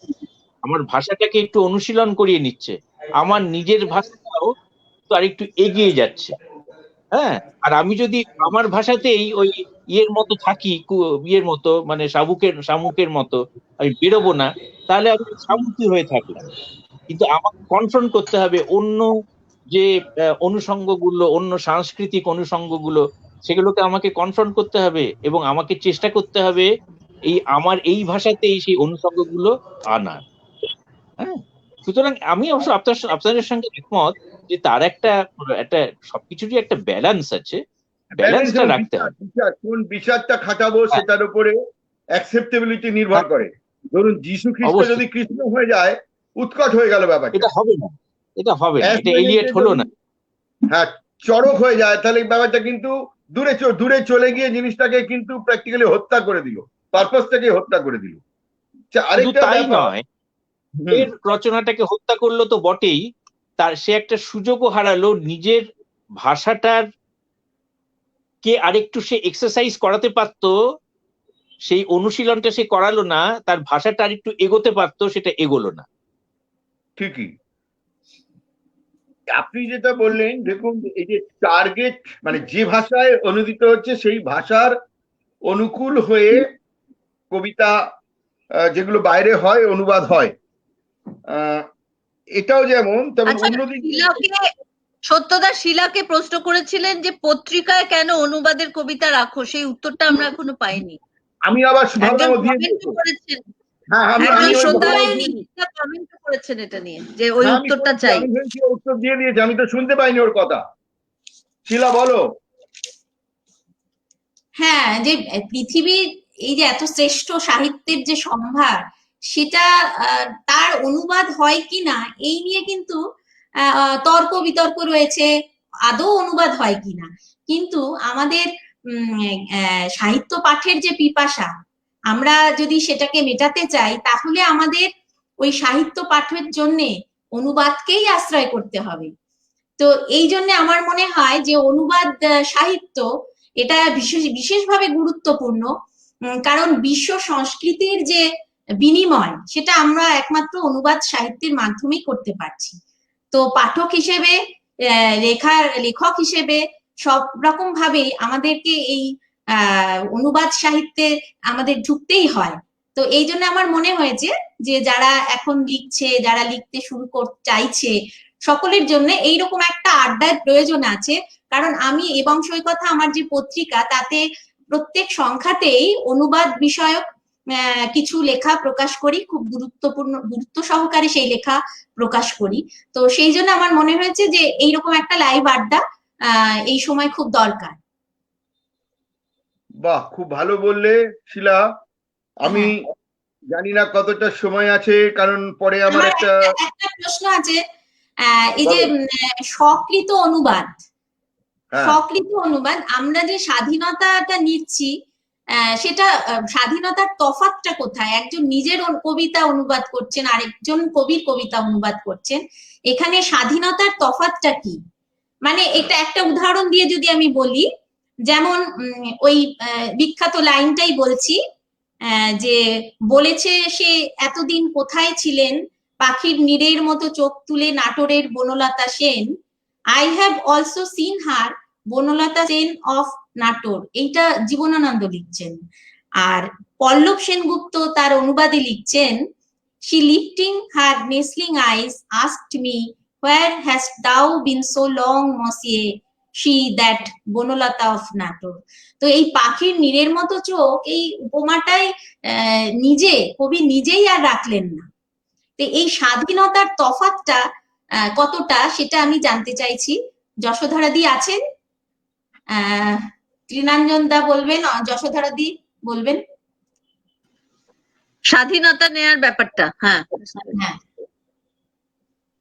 আমার ভাষাটাকে একটু অনুশীলন করিয়ে নিচ্ছে, আমার নিজের ভাষাটাও তো আর একটু এগিয়ে যাচ্ছে। হ্যাঁ, আর আমি যদি আমার ভাষাতেই ওই ইয়ের মতো থাকি, ইয়ের মতো মানে শামুকের মতো আমি বেরোবো না, তাহলে আমি শামুকই হয়ে থাকলাম। কিন্তু আমাকে কনফ্রন্ট করতে হবে অন্য যে অনুষঙ্গগুলো, অন্য সাংস্কৃতিক অনুষঙ্গগুলো, সেগুলোকে আমাকে কনফ্রন্ট করতে হবে, এবং আমাকে চেষ্টা করতে হবে আমার এই ভাষাতেই সেই অনুষঙ্গগুলো আনার। হ্যাঁ, সুতরাং আমি অবশ্য আপনাদের সঙ্গে একমত যে তার একটা সবকিছুরই একটা ব্যালেন্স আছে, ব্যালেন্সটা রাখতে হবে। কোন বিচারটা খাটাবো সেটার উপরে অ্যাকসেপ্টেবিলিটি নির্ভর করে। ধরুন যীশু খ্রিস্ট যদি কৃষ্ণ হয়ে যায়, উৎকট হয়ে গেল ব্যাপারটা। এটা হবে না, এটা এলিয়েট হলো না। হ্যাঁ, চড়ক হয়ে যায়, তাহলে ব্যাপারটা কিন্তু দূরে চলে গিয়ে জিনিসটাকে কিন্তু প্র্যাকটিক্যালি হত্যা করে দিল, পারপাসটাকে হত্যা করে দিল। আরেকটা তাই নয়, এর রচনাটাকে হত্যা করলো তো বটেই, সে একটা সুযোগও হারালো, নিজের ভাষাটার কে আরেকটু সে এক্সারসাইজ করাতে পারতো, সেই অনুশীলনটা সে করালো না, তার ভাষাটা আরেকটু এগোতে পারতো, সেটা এগোলো না। ঠিকই আপনি যেটা বললেন, দেখুন এই যে টার্গেট মানে যে ভাষায় অনুদিত হচ্ছে সেই ভাষার অনুকূল হয়ে কবিতা যেগুলো বাইরে হয় অনুবাদ হয়, এটাও যেমন তেমন অন্যদিকে। সত্যদা শিলাকে প্রশ্ন করেছিলেন যে পত্রিকায় কেন অনুবাদের কবিতা রাখো, সেই উত্তরটা আমরা এখনো পাইনি। আমি আবার করেছেন এটা নিয়ে যে ওই উত্তরটা চাই, উত্তর দিয়ে দিয়েছে, আমি তো শুনতে পাইনি ওর কথা। শিলা বলো। হ্যাঁ, যে পৃথিবীর এই যে এত শ্রেষ্ঠ সাহিত্যের যে সম্ভার, সেটা তার অনুবাদ হয় কিনা এই নিয়ে কিন্তু তর্ক বিতর্ক রয়েছে, আদৌ অনুবাদ হয় কিনা। কিন্তু আমাদের সাহিত্য পাঠের যে পিপাসা, আমরা যদি সেটাকে মেটাতে চাই, তাহলে আমাদের ওই সাহিত্য পাঠের জন্য অনুবাদকেই আশ্রয় করতে হবে। তো এই জন্য আমার মনে হয় যে অনুবাদ সাহিত্য এটা বিশেষভাবে গুরুত্বপূর্ণ, কারণ বিশ্ব সংস্কৃতির যে বিনিময়, সেটা আমরা একমাত্র অনুবাদ সাহিত্যের মাধ্যমেই করতে পারছি। তো পাঠক হিসেবে, লেখক হিসেবে সব রকম ভাবে আমাদেরকে এই অনুবাদ সাহিত্যে আমাদের ঢুকতেই হয়। তো এই জন্য আমার মনে হয়েছে যে যারা এখন লিখছে, যারা লিখতে শুরু চাইছে, সকলের জন্য এইরকম একটা আড্ডার প্রয়োজন আছে। কারণ আমি এবং সৈকথা আমার যে পত্রিকা, তাতে প্রত্যেক সংখ্যাতেই অনুবাদ বিষয়ক কিছু লেখা প্রকাশ করি, খুব গুরুত্ব সহকারে সেই লেখা প্রকাশ করি। তো সেই জন্য আমার মনে হয়েছে যে এইরকম একটা লাইভ আড্ডা এই সময় খুব দরকার। বাহ, খুব ভালো বললে শিলা। আমি জানি না কতটা সময় আছে, কারণ পরে আমার একটা প্রশ্ন আছে। এই যে স্বকৃত অনুবাদ, স্বকৃত অনুবাদ, আমরা যে স্বাধীনতাটা নিচ্ছি সেটা স্বাধীনতার তফাৎটা কোথায়? একজন নিজের কবিতা অনুবাদ করছেন, আরেকজন কবির কবিতা অনুবাদ করছেন, এখানে স্বাধীনতার তফাৎটা কি? মানে এটা একটা উদাহরণ দিয়ে যদি আমি বলি, যেমন ওই বিখ্যাত লাইনটাই বলছি, যে বলেছে সে এতদিন কোথায় ছিলেন, পাখির নীড়ের মতো চোখ তুলে নাটোরের Banalata Sen, I have also seen her, Banalata Sen of Natore. এইটা জীবনানন্দ লিখছেন। আর পল্লব সেনগুপ্ত তার অনুবাদে লিখছেন, she lifting her nestling eyes asked me, where hast thou been so long, monsieur? she that Banalata of Natore. তো এই পাখির নীড়ের মতো চোখ, এই উপমাটাই কবি নিজেই আর রাখলেন না। তো এই স্বাধীনতার তফাৎটা কতটা সেটা আমি জানতে চাইছি। যশোধরা দি আছেন? ত্রিনাঞ্জন দা বলবেন, যশোধরা দি বলবেন স্বাধীনতা নেয়ার ব্যাপারটা। হ্যাঁ,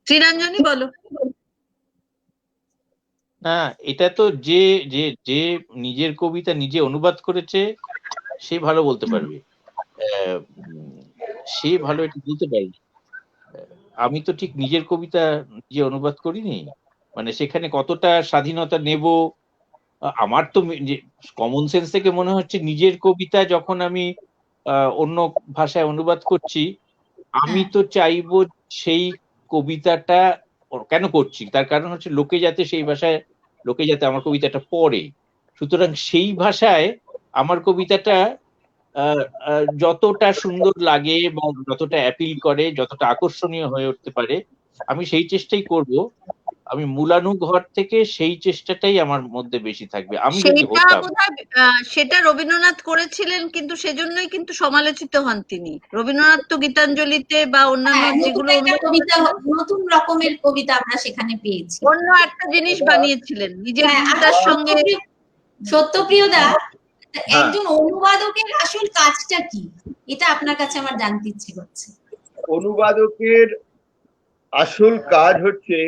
ত্রিনাঞ্জনই বলো। না, এটা তো যে যে যে নিজের কবিতা নিজে অনুবাদ করেছে সে ভালো বলতে পারবে, সে ভালো এটা বলতে পারবে। আমি তো ঠিক নিজের কবিতা নিজে অনুবাদ করিনি, মানে সেখানে কতটা স্বাধীনতা নেব, আমার তো কমন সেন্স থেকে মনে হচ্ছে নিজের কবিতা যখন আমি অন্য ভাষায় অনুবাদ করছি, আমি তো চাইবো সেই কবিতাটা কেন করছি, তার কারণ হচ্ছে লোকে যাতে সেই ভাষায়, লোকে যাতে আমার কবিতাটা পড়ে। সুতরাং সেই ভাষায় আমার কবিতাটা যতটা সুন্দর লাগে বা যতটা অ্যাপিল করে, যতটা আকর্ষণীয় হয়ে উঠতে পারে, আমি সেই চেষ্টাই করব। আমি মূলানুঘর থেকে সেই চেষ্টাটাই আমার মধ্যে বেশি থাকবে। আমি যদি হতাম, সেটা রবীন্দ্রনাথ করেছিলেন, কিন্তু সেজন্যই কিন্তু সমালোচিত হন তিনি। রবীন্দ্রনাথ তো গীতাঞ্জলিতে বা অন্যান্য যেগুলো কবিতা, নতুন রকমের কবিতা আমরা সেখানে পেয়েছি, অন্য একটা জিনিস বানিয়েছিলেন নিজের কবিতার সঙ্গে। সত্যপ্রিয় দা, একজন অনুবাদকের আসল কাজটা কি, এটা আপনার কাছে আমার জানতে ইচ্ছে করছে। অনুবাদকের আসল কাজ হচ্ছে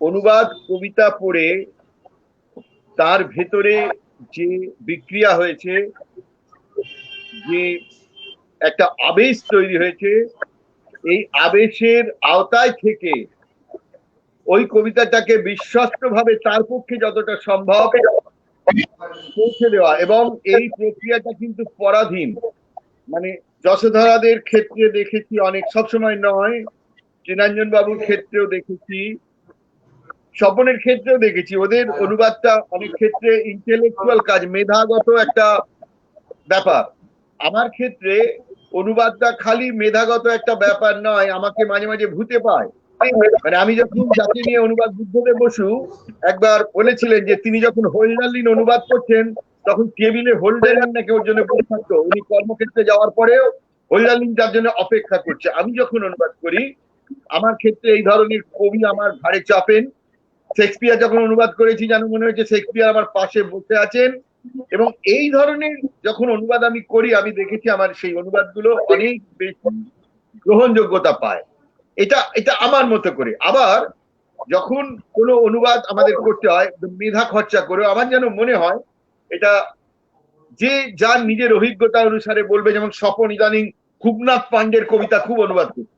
অনুবাদ কবিতা পড়ে তার ভেতরে যে বিক্রিয়া হয়েছে, যে একটা আবেশ তৈরি হয়েছে, এই আবেশের আওতায় থেকে ওই কবিতাটাকে বিশ্বস্তভাবে তার পক্ষে যতটা সম্ভব পৌঁছে দেওয়া। এবং এই প্রক্রিয়াটা কিন্তু পরাধীন, মানে যশোধরাদের ক্ষেত্রে দেখেছি অনেক, সবসময় নয়, ত্রিনাঞ্জন বাবুর ক্ষেত্রেও দেখেছি, স্বপনের ক্ষেত্রেও দেখেছি, ওদের অনুবাদটা অনেক ক্ষেত্রে ইন্টেলেকচুয়াল কাজ, মেধাগত একটা ব্যাপার। আমার ক্ষেত্রে অনুবাদটা খালি মেধাগত একটা ব্যাপার নয়, আমাকে মাঝে মাঝে ভূতে পায়। মানে আমি যখন জাতি নিয়ে অনুবাদ, বুদ্ধদেব বসু একবার বলেছিলেন যে তিনি যখন হোল্ডারলিন অনুবাদ করছেন তখন টেবিলে হোল্ডারলিন নাকি ওর জন্য বসে থাকতো, উনি কর্মক্ষেত্রে যাওয়ার পরেও হোল্ডারলিন তার জন্য অপেক্ষা করছে। আমি যখন অনুবাদ করি আমার ক্ষেত্রে এই ধরনের কবি আমার ঘাড়ে চাপেন। শেক্সপিয়ার যখন অনুবাদ করেছি যেন মনে হয়েছে শেক্সপিয়ার আমার পাশে বসে আছেন। এবং এই ধরনের যখন অনুবাদ আমি করি, আমি দেখেছি আমার সেই অনুবাদগুলো অনেক বেশি গ্রহণযোগ্যতা পায়। এটা আমার মতো করে। আবার যখন কোনো অনুবাদ আমাদের করতে হয় মেধা খরচা করে, আমার যেন মনে হয় এটা যে যার নিজের অভিজ্ঞতা অনুসারে বলবে। যেমন স্বপন ইদানিং খুবনাথ পান্ডের কবিতা খুব অনুবাদ করছে,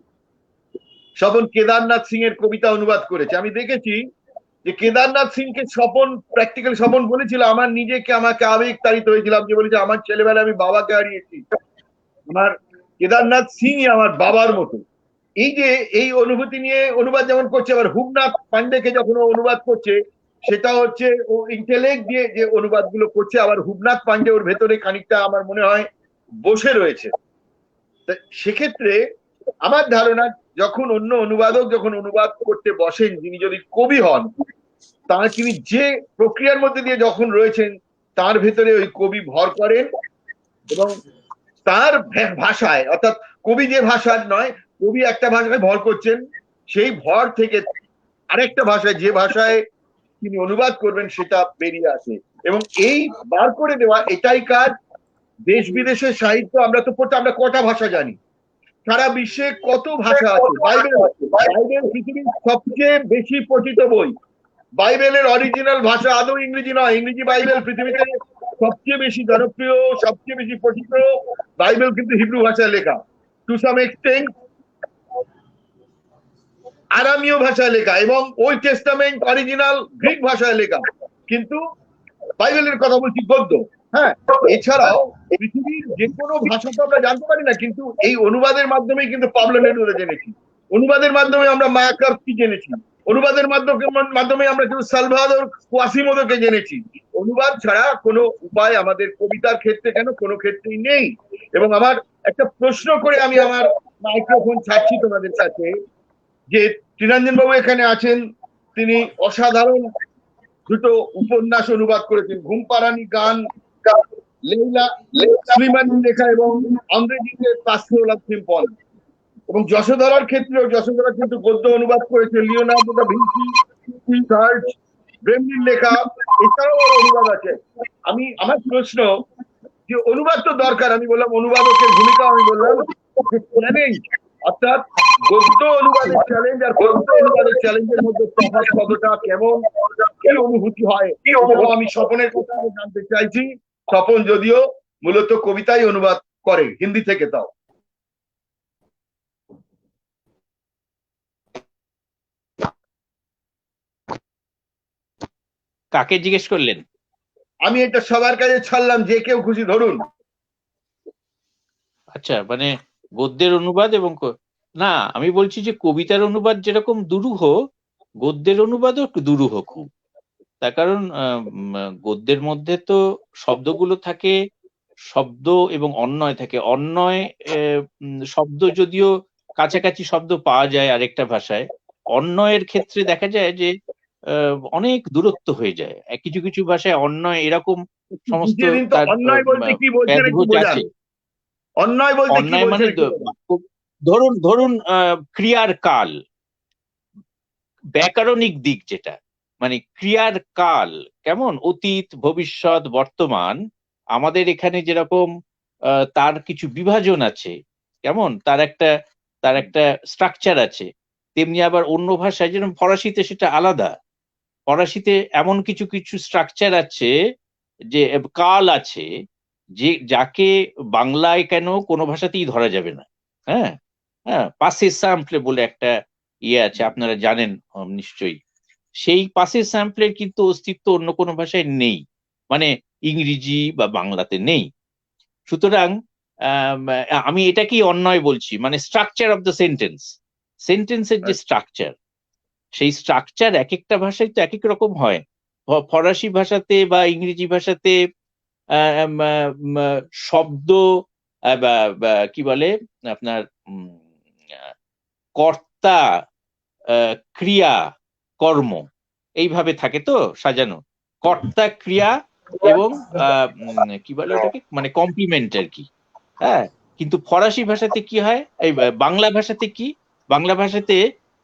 স্বপন কেদারনাথ সিং এর কবিতা অনুবাদ করেছে। আমি দেখেছি যে কেদারনাথ সিংকে স্বপন, প্র্যাকটিক্যাল স্বপন বলেছিল, আমার নিজেকে আমাকে আবেগ তাড়িত হয়েছিলাম, যে বলেছে আমার ছেলেবেলা আমি বাবাকে হারিয়েছি, আমার কেদারনাথ সিংই আমার বাবার মতো। এই যে এই অনুভূতি নিয়ে অনুবাদ যেমন করছে, আবার হুবনাথ পান্ডেকে যখন অনুবাদ করছে সেটা হচ্ছে ও ইন্টেলেক্ট দিয়ে যে অনুবাদগুলো করছে। আবার হুবনাথ পান্ডে ওর ভেতরে খানিকটা আমার মনে হয় বসে রয়েছে। সেক্ষেত্রে আমার ধারণা যখন অন্য অনুবাদক যখন অনুবাদ করতে বসেন, যিনি যদি কবি হন, তিনি যে প্রক্রিয়ার মধ্যে দিয়ে যখন রয়েছেন তার ভেতরে ওই কবি ভর করেন এবং তার ভাষায়, অর্থাৎ কবি যে ভাষার নয়, কবি একটা ভাষায় ভর করছেন, সেই ভর থেকে আরেকটা ভাষায়, যে ভাষায় তিনি অনুবাদ করবেন সেটা বেরিয়ে আসে। এবং এই বার করে দেওয়া এটাই কাজ। দেশ বিদেশের সাহিত্য আমরা তো পড়তে, আমরা কটা ভাষা জানি, সারা বিশ্বে কত ভাষা আছে, বাইবেল পৃথিবীর সবচেয়ে বেশি পঠিত বই, বাইবেলের অরিজিনাল ভাষা আদৌ ইংরেজি নয়। ইংরেজি বাইবেল পৃথিবীতে সবচেয়ে বেশি জনপ্রিয়, সবচেয়ে বেশি পঠিত বাইবেল কিন্তু হিব্রু ভাষায় লেখা, টু সাম এক্সটেন্ট আরামীয় ভাষায় লেখা, এবং ওল্ড টেস্টামেন্ট অরিজিনাল গ্রিক ভাষায় লেখা। কিন্তু বাইবেলের কথা বলছি গদ্য। হ্যাঁ, এছাড়াও পৃথিবীর যে কোনো ভাষা তো আমরা জানতে পারি না, কিন্তু এই অনুবাদের মাধ্যমেই কিন্তু পাবলো নেরুদা জেনেছি, অনুবাদের মাধ্যমে আমরা মায়াকার্সকে জেনেছি, অনুবাদের মাধ্যমে আমরা কিন্তু সালভাদর কোয়াসিমোদোকে জেনেছি। অনুবাদ ছাড়া কোনো উপায় আমাদের কবিতার ক্ষেত্রে কেন কোনো ক্ষেত্রেই নেই। এবং আমার একটা প্রশ্ন করে আমি আমার মাইক্রোফোন ছাড়ছি তোমাদের কাছে, যে তৃণাঞ্জন বাবু এখানে আছেন, তিনি অসাধারণ দুটো উপন্যাস অনুবাদ করেছেন, ঘুমপাড়ানি গান, লেইলা সুলিমানের লেখা, এবং আন্দ্রেজিতে পাস্ট্রোল অফ সিম্পল। এবং যশোধরার ক্ষেত্রেও যশোধরা কিন্তু গদ্য অনুবাদ করেছে, লিওনার্দো দা ভিঞ্চি, সার্জ ব্রেমলির লেখা, এছাড়াও অনুবাদ আছে। আমার প্রশ্ন যে অনুবাদ তো দরকার, আমি বললাম অনুবাদকের ভূমিকা, আমি বললাম চ্যালেঞ্জ, অর্থাৎ গদ্য অনুবাদের চ্যালেঞ্জ আর গদ্য অনুবাদের চ্যালেঞ্জের মধ্যে তফাৎ কতটা, কেমন, কি অনুভূতি হয়, আমি স্বপনের কথা জানতে চাইছি। স্বপন যদিও মূলত কবিতাই অনুবাদ করে হিন্দি থেকে, তাও কাকে জিজ্ঞেস করলেন? আমি এটা সবার কাছে ছাড়লাম, যে কেউ খুশি ধরুন। আচ্ছা, মানে গদ্যের অনুবাদ এবং না, আমি বলছি যে কবিতার অনুবাদ যেরকম দুরূহ, গদ্যের অনুবাদও দুরূহ খুব। তার কারণ গদ্যের মধ্যে তো শব্দগুলো থাকে, শব্দ এবং অন্বয় থাকে। অন্বয় শব্দ যদিও কাছাকাছি শব্দ পাওয়া যায় আরেকটা ভাষায়, অন্বয়ের ক্ষেত্রে দেখা যায় যে অনেক দূরত্ব হয়ে যায়। কিছু কিছু ভাষায় অন্যয় এরকম সমস্ত অন্যায় বলতে কি বলছেন একটু বোঝান। অন্যায় বলতে কি অন্যায় মানে ধরুন ক্রিয়ার কাল, ব্যাকরণিক দিক যেটা, মানে ক্রিয়ার কাল কেমন, অতীত, ভবিষ্যৎ, বর্তমান, আমাদের এখানে যেরকম তার কিছু বিভাজন আছে, কেমন তার একটা স্ট্রাকচার আছে, তেমনি আবার অন্য ভাষায় যেরকম ফরাসিতে সেটা আলাদা। ফরাসিতে এমন কিছু কিছু স্ট্রাকচার আছে, যে কাল আছে, যে যাকে বাংলায় কেন কোনো ভাষাতেই ধরা যাবে না। হ্যাঁ হ্যাঁ, পাসে স্যাম্পলে বলে একটা ইয়ে আছে, আপনারা জানেন নিশ্চয়ই। সেই পাসে স্যাম্পলের কিন্তু অস্তিত্ব অন্য কোনো ভাষায় নেই, মানে ইংরেজি বা বাংলাতে নেই। সুতরাং আমি এটাকেই অন্যায় বলছি, মানে স্ট্রাকচার অফ দ্য সেন্টেন্সের যে স্ট্রাকচার, সেই স্ট্রাকচার এক একটা ভাষায় তো এক এক রকম হয়। ফরাসি ভাষাতে বা ইংরেজি ভাষাতে শব্দ কি বলে আপনার কর্তা, ক্রিয়া, কর্ম, এইভাবে থাকে তো সাজানো, কর্তা, ক্রিয়া এবং কি বলে ওটাকে, মানে কমপ্লিমেন্ট আর কি। হ্যাঁ, কিন্তু ফরাসি ভাষাতে কি হয়, এই বাংলা ভাষাতে কি, বাংলা ভাষাতে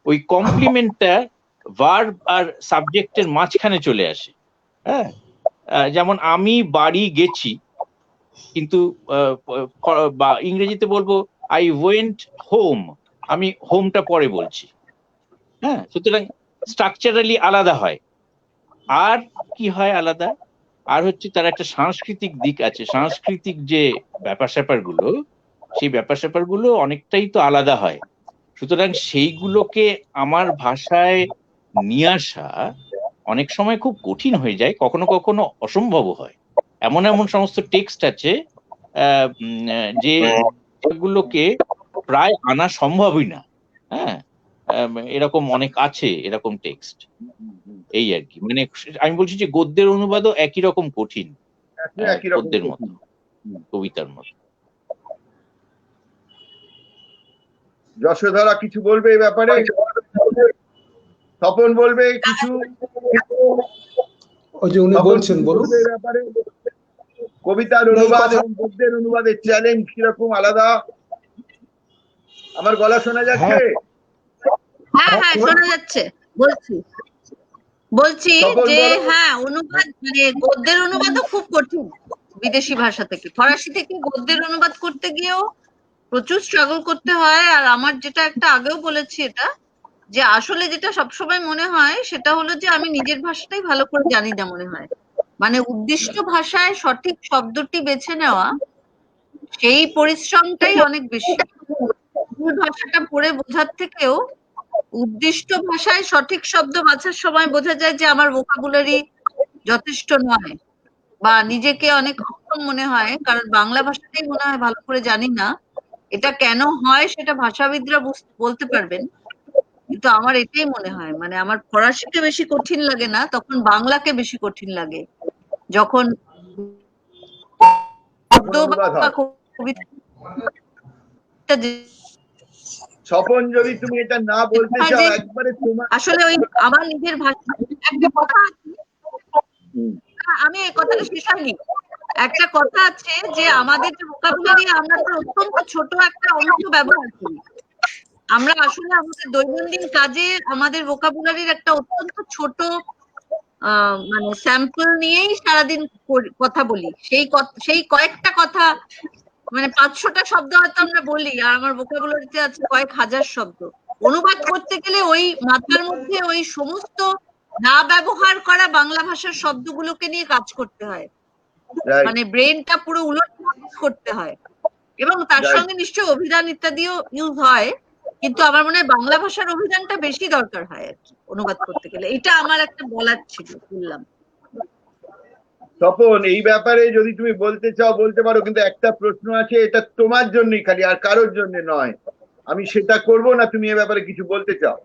ওই কমপ্লিমেন্টটা ভার্ব আর সাবজেক্টের মাঝখানে চলে আসে। হ্যাঁ, যেমন আমি বাড়ি গেছি, কিন্তু বা ইংরেজিতে বলবো আই ওয়েন্ট হোম, আমি হোমটা পরে বলছি। হ্যাঁ, সুতরাং স্ট্রাকচারালি আলাদা হয়। আর কি হয় আলাদা, আর হচ্ছে তার একটা সাংস্কৃতিক দিক আছে, সাংস্কৃতিক যে ব্যাপার স্যাপার গুলো, সেই ব্যাপার স্যাপার গুলো অনেকটাই তো আলাদা হয়। সুতরাং সেইগুলোকে আমার ভাষায় নিয়ে আসা অনেক সময় খুব কঠিন হয়ে যায়, কখনো কখনো অসম্ভব হয়। এমন এমন সমস্ত টেক্সট আছে যে সেগুলোকে প্রায় আনা সম্ভবই না। হ্যাঁ, এরকম অনেক আছে এরকম টেক্সট। এই আর কি, মানে আমি বলছি যে গদ্যের অনুবাদও একই রকম কঠিন, গদ্যের মতো, কবিতার মতো। যশোধরা কিছু বলবে এই ব্যাপারে? স্বপন বলবে কিছু? ওই যে উনি বলছেন, বলুন। এই ব্যাপারে কবিতার অনুবাদ এবং গদ্যের অনুবাদের চ্যালেঞ্জ কিরকম আলাদা? আমার গলা শোনা যাচ্ছে? হ্যাঁ হ্যাঁ, শোনা যাচ্ছে। বলছি যে হ্যাঁ, অনুবাদ মানে গদ্যের অনুবাদও খুব কঠিন। বিদেশি ভাষা থেকে, ফরাসি থেকে গদ্যের অনুবাদ করতে গিয়েও প্রচুর স্ট্রাগল করতে হয়। আর আমার যেটা একটা আগেও বলেছি, এটা যে আসলে যেটা সবসময় মনে হয় সেটা হলো যে আমি নিজের ভাষাটাই ভালো করে জানি না মনে হয়, মানে উদ্দিষ্ট ভাষায় সঠিক শব্দটি বেছে নেওয়া সেই পরিশ্রমটাই অনেক বেশি। মূল ভাষাটা পড়ে বোঝার থেকেও উদ্দিষ্ট ভাষায় সঠিক শব্দ বাছার সময় বোঝা যায় যে আমার ভোকাবুলারি যথেষ্ট নয় বা নিজেকে অনেক অক্ষম মনে হয়, কারণ বাংলা ভাষাটাই মনে হয় ভালো করে জানি না। এটা কেন হয় সেটা ভাষাবিদরা বলতে পারবেন, কিন্তু আমার এটাই মনে হয়, মানে আমার ফরাসিকে বেশি কঠিন লাগে না, তখন বাংলাকে বেশি কঠিন লাগে যখন শব্দ অনুবাদ বা হয়। কবিতা স্বপন, যদি তুমি এটা না বলতে চাও একবারে তোমার আসলে ওই আমার নিজের ভাষা একটা কথা আছে, আমি এই কথাটা শেষ হয়নি, একটা কথা আছে যে আমাদের যে ভোকাবুলারি আমরা তো অত্যন্ত ছোট একটা অংশ ব্যবহার করি। আমরা আসলে আমাদের দৈনন্দিন কাজে আমাদের ভোকাবুলারির একটা অত্যন্ত ছোট মানে স্যাম্পল নিয়েই সারাদিন কথা বলি। সেই কয়েকটা কথা, মানে 500টা শব্দ হয়তো আমরা বলি, আর আমার ভোকাবুলারিতে আছে কয়েক হাজার শব্দ। অনুবাদ করতে গেলে ওই মাথার মধ্যে ওই সমস্ত না ব্যবহার করা বাংলা ভাষার শব্দগুলোকে নিয়ে কাজ করতে হয়, মানে ব্রেনটা পুরো উলট করতে হয়, এবং তার সঙ্গে নিশ্চয়ই অভিধান ইত্যাদিও ইউজ হয়, কিন্তু আমার মনে হয় বাংলা ভাষার অভিধানটা বেশি দরকার হয় আর কি অনুবাদ করতে গেলে। এটা আমার একটা বলার ছিল, বললাম। স্বপন, এই ব্যাপারে যদি তুমি বলতে চাও বলতে পারো, কিন্তু একটা প্রশ্ন আছে, এটা তোমার জন্যই খালি, আর কারোর জন্য নয়। আমি সেটা করব না, তুমি এ ব্যাপারে কিছু বলতে চাও?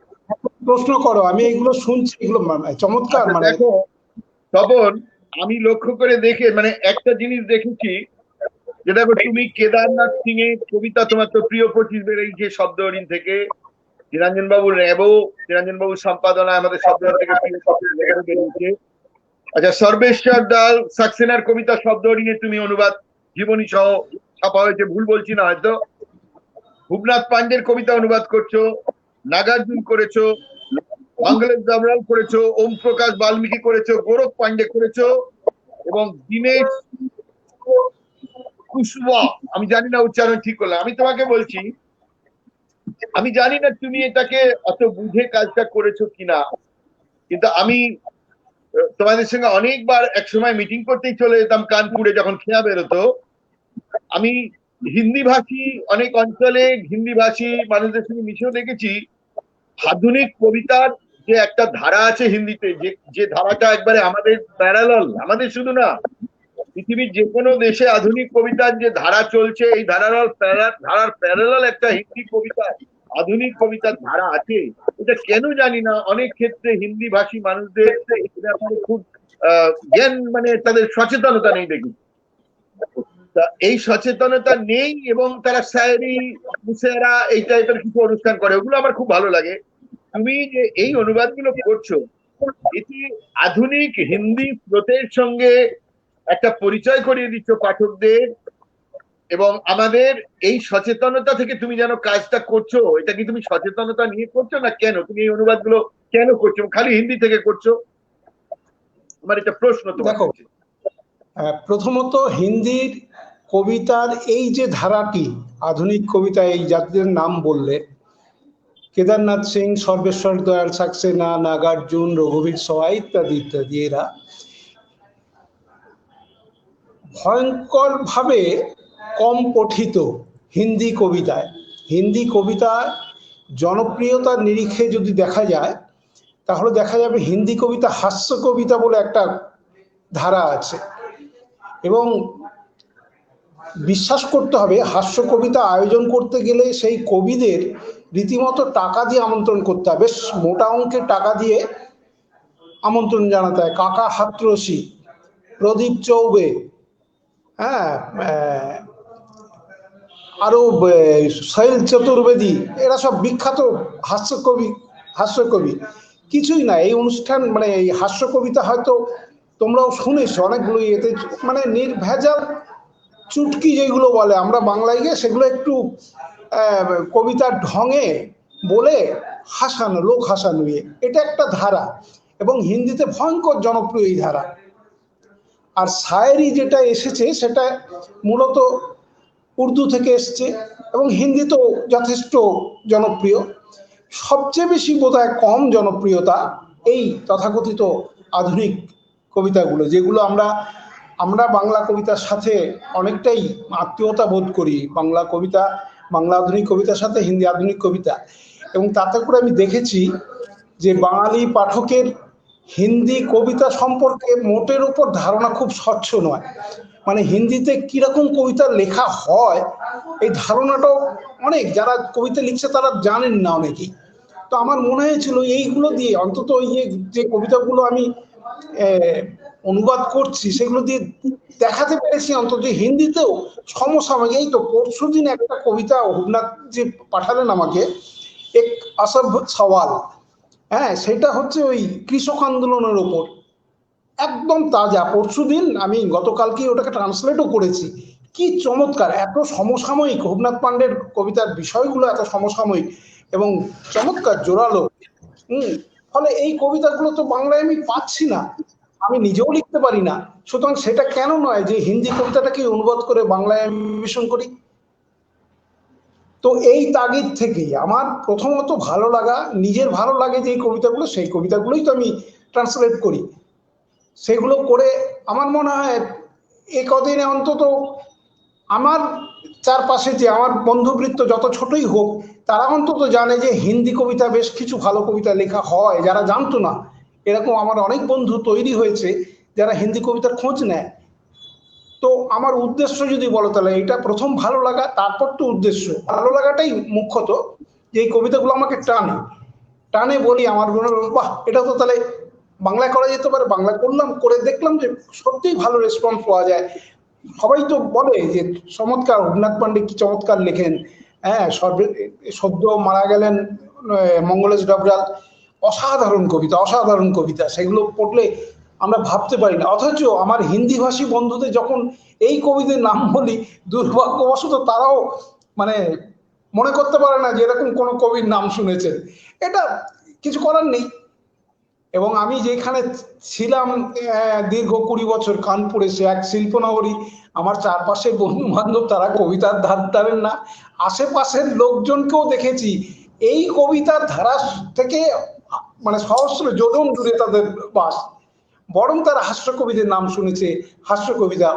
প্রশ্ন করো, আমি এগুলো শুনছি, এগুলো চমৎকার। মানে দেখো স্বপন, আমি লক্ষ্য করে দেখে মানে একটা জিনিস দেখেছি, যেটা তুমি কেদারনাথ সিং এর কবিতা, তোমার তো প্রিয় 25 বেরিয়েছে শব্দহরিণ থেকে, চিরঞ্জন বাবুর র্যাবো, চিরঞ্জন বাবুর সম্পাদনায় আমাদের শব্দহরিণ থেকে প্রিয় শব্দ বেরিয়েছে। আচ্ছা, সর্বেশ্বর দাল সাক্সেনার কবিতা শব্দহরিণে তুমি অনুবাদ জীবনী সহ ছাপা হয়েছে, ভুল বলছি না হয়তো। ভুবনাথ পান্ডের কবিতা অনুবাদ করছো, নাগার্জুন করেছো, মঙ্গলেশ দাবরাল করেছো, ওম প্রকাশ বাল্মীকি করেছো, গোরখ পান্ডে করেছো, এবং দীনেশ কুশওয়া, আমি জানি না উচ্চারণ ঠিক করলাম। আমি তোমাকে বলছি, আমি জানি না তুমি এটাকে অত বুঝে কাজটা করেছো কিনা, কিন্তু আমি তোমাদের সঙ্গে অনেকবার একসময় মিটিং করতেই চলে যেতাম কানপুরে, যখন খেয়া বেরোতো। আমি হিন্দি ভাষী অনেক অঞ্চলে হিন্দি ভাষী মানুষদের সঙ্গে মিশেও দেখেছি, আধুনিক কবিতার যে একটা ধারা আছে হিন্দিতে, যে ধারাটা একবারে আমাদের প্যারালাল, আমাদের শুধু না, পৃথিবীর যে কোনো দেশে আধুনিক কবিতার যে ধারা চলছে, এই ধারার প্যারালাল একটা হিন্দি কবিতা, আধুনিক কবিতার ধারা আছে। এটা কেন জানি না অনেক ক্ষেত্রে হিন্দি ভাষী মানুষদের ব্যাপারে খুব জ্ঞান, মানে তাদের সচেতনতা নেই দেখি। তা এই সচেতনতা নেই, এবং তারা শায়েরি, মুসেরা এই টাইপের কিছু অনুষ্ঠান করে, ওগুলো আমার খুব ভালো লাগে। তুমি যে এই অনুবাদগুলো করছো, এটি আধুনিক হিন্দি স্রোতের সঙ্গে একটা পরিচয় করিয়ে দিচ্ছ পাঠকদের, এবং আমাদের এই সচেতনতা থেকে তুমি যেন কাজটা করছো। এটা কি তুমি সচেতনতা নিয়ে করছো, না কেন তুমি এই অনুবাদগুলো কেন করছো, খালি হিন্দি থেকে করছো? আমার এটা প্রশ্ন। দেখো, প্রথমত হিন্দির কবিতার এই যে ধারাটি, আধুনিক কবিতা, এই যাদের নাম বললে, কেদারনাথ সিং, সর্বেশ্বর দয়াল সাক্সেনা, নাগার্জুন, রঘুবীর সওয়াই ইত্যাদি ইত্যাদি, এরা ভয়ঙ্কর ভাবে কম পঠিত হিন্দি কবিতায়। হিন্দি কবিতা জনপ্রিয়তার নিরিখে যদি দেখা যায়, তাহলে দেখা যাবে হিন্দি কবিতা হাস্য কবিতা বলে একটা ধারা আছে, এবং বিশ্বাস করতে হবে হাস্য কবিতা আয়োজন করতে গেলে সেই কবিদের রীতিমতো টাকা দিয়ে আমন্ত্রণ করতে হবে, বেশ মোটা অঙ্কের টাকা দিয়ে আমন্ত্রণ জানাতে হয়। কাকা হাতরসি, প্রদীপ চৌবে, হ্যাঁ, আরো শৈল চতুর্বেদী, এরা সব বিখ্যাত হাস্যকবি। কিছুই না, এই অনুষ্ঠান মানে এই হাস্য কবিতা হয়তো তোমরাও শুনেছো অনেকগুলো এতে, মানে নির্ভেজাল চুটকি যেগুলো বলে আমরা বাংলায় গিয়ে, সেগুলো একটু কবিতার ঢঙে বলে হাসানো, লোক হাসানো, এটা একটা ধারা, এবং হিন্দিতে ভয়ঙ্কর জনপ্রিয় এই ধারা। আর শায়েরি যেটা এসেছে সেটা মূলত উর্দু থেকে এসছে, এবং হিন্দি তো যথেষ্ট জনপ্রিয়। সবচেয়ে বেশি বোধহয় কম জনপ্রিয়তা এই তথাকথিত আধুনিক কবিতাগুলো, যেগুলো আমরা বাংলা কবিতার সাথে অনেকটাই আত্মীয়তা বোধ করি। বাংলা কবিতা, বাংলা আধুনিক কবিতার সাথে হিন্দি আধুনিক কবিতা। এবং তাতে করে আমি দেখেছি যে বাঙালি পাঠকের হিন্দি কবিতা সম্পর্কে মোটের উপর ধারণা খুব স্বচ্ছ নয়। মানে হিন্দিতে কিরকম কবিতা লেখা হয় এই ধারণাটাও অনেক যারা কবিতা লিখছে তারা জানেন না অনেকেই। তো আমার মনে হয়েছিল এইগুলো দিয়ে অন্তত যে কবিতাগুলো আমি অনুবাদ করছি সেগুলো দিয়ে দেখাতে পেরেছি অন্তত হিন্দিতেও সমসাময়িক। এই তো পরশুদিন একটা কবিতা হুবনাথ যে পাঠালেন আমাকে, এক আসব সওয়াল, হ্যাঁ, সেটা হচ্ছে ওই কৃষক আন্দোলনের ওপর, একদম তাজা। পরশুদিন, আমি গতকালকে ওটাকে ট্রান্সলেটও করেছি। কি চমৎকার, এত সমসাময়িক, হুবনাথ পান্ডের কবিতার বিষয়গুলো এত সমসাময়িক এবং চমৎকার জোরালো। ফলে এই কবিতাগুলো তো বাংলায় আমি পাচ্ছি না, আমি নিজেও লিখতে পারি না, সুতরাং সেটা কেন নয় যে হিন্দি কবিতাটাকে অনুবাদ করে বাংলায় অ্যানিমেশন করি। তো এই তাগিদ থেকেই আমার প্রথমত ভালো লাগা, নিজের ভালো লাগে যে কবিতাগুলো, সেই কবিতাগুলোই তো আমি ট্রান্সলেট করি। সেগুলো করে আমার মনে হয় এ কদিনে অন্তত আমার চারপাশে যে আমার বন্ধুবৃত্ত যত ছোটই হোক তারা অন্তত জানে যে হিন্দি কবিতা বেশ কিছু ভালো কবিতা লেখা হয়, যারা জানতো না। এরকম আমার অনেক বন্ধু তৈরি হয়েছে যারা হিন্দি কবিতার খোঁজ নেয়। তো আমার উদ্দেশ্য যদি বলো তাহলে এটা প্রথম ভালো লাগা, তারপর তো উদ্দেশ্য ভালো লাগাটাই মুখ্যত, যে এই কবিতাগুলো আমাকে টানে বলি আমার মনে হলো বাহ, এটা তো তাহলে বাংলায় করা যেতে পারে। বাংলা করলাম, করে দেখলাম যে সত্যিই ভালো রেসপন্স পাওয়া যায়। সবাই তো বলে যে চমৎকার, হুবনাথ পান্ডে কি চমৎকার লেখেন, হ্যাঁ, সদ্য মারা গেলেন মঙ্গলেশ ডবরাল, অসাধারণ কবিতা, অসাধারণ কবিতা, সেগুলো পড়লে আমরা ভাবতে পারি না। অথচ আমার হিন্দি ভাষী বন্ধুদের যখন এই কবিদের নাম বলি, দুর্ভাগ্যবশত তারাও মানে মনে করতে পারে না যে এরকম কোনো কবির নাম শুনেছেন। এটা কিছু করার নেই। এবং আমি যেখানে ছিলাম দীর্ঘ 20 বছর কানপুরে, সে এক শিল্পনগরী, আমার চারপাশের বন্ধু বান্ধব তারা কবিতার ধার ধারেন না। আশেপাশের লোকজনকেও দেখেছি এই কবিতার ধারা থেকে মানে সহস্র যোজন দূরে তাদের বাস, বরং তারা হাস্য কবিদের নাম শুনেছে, হাস্য কবিতা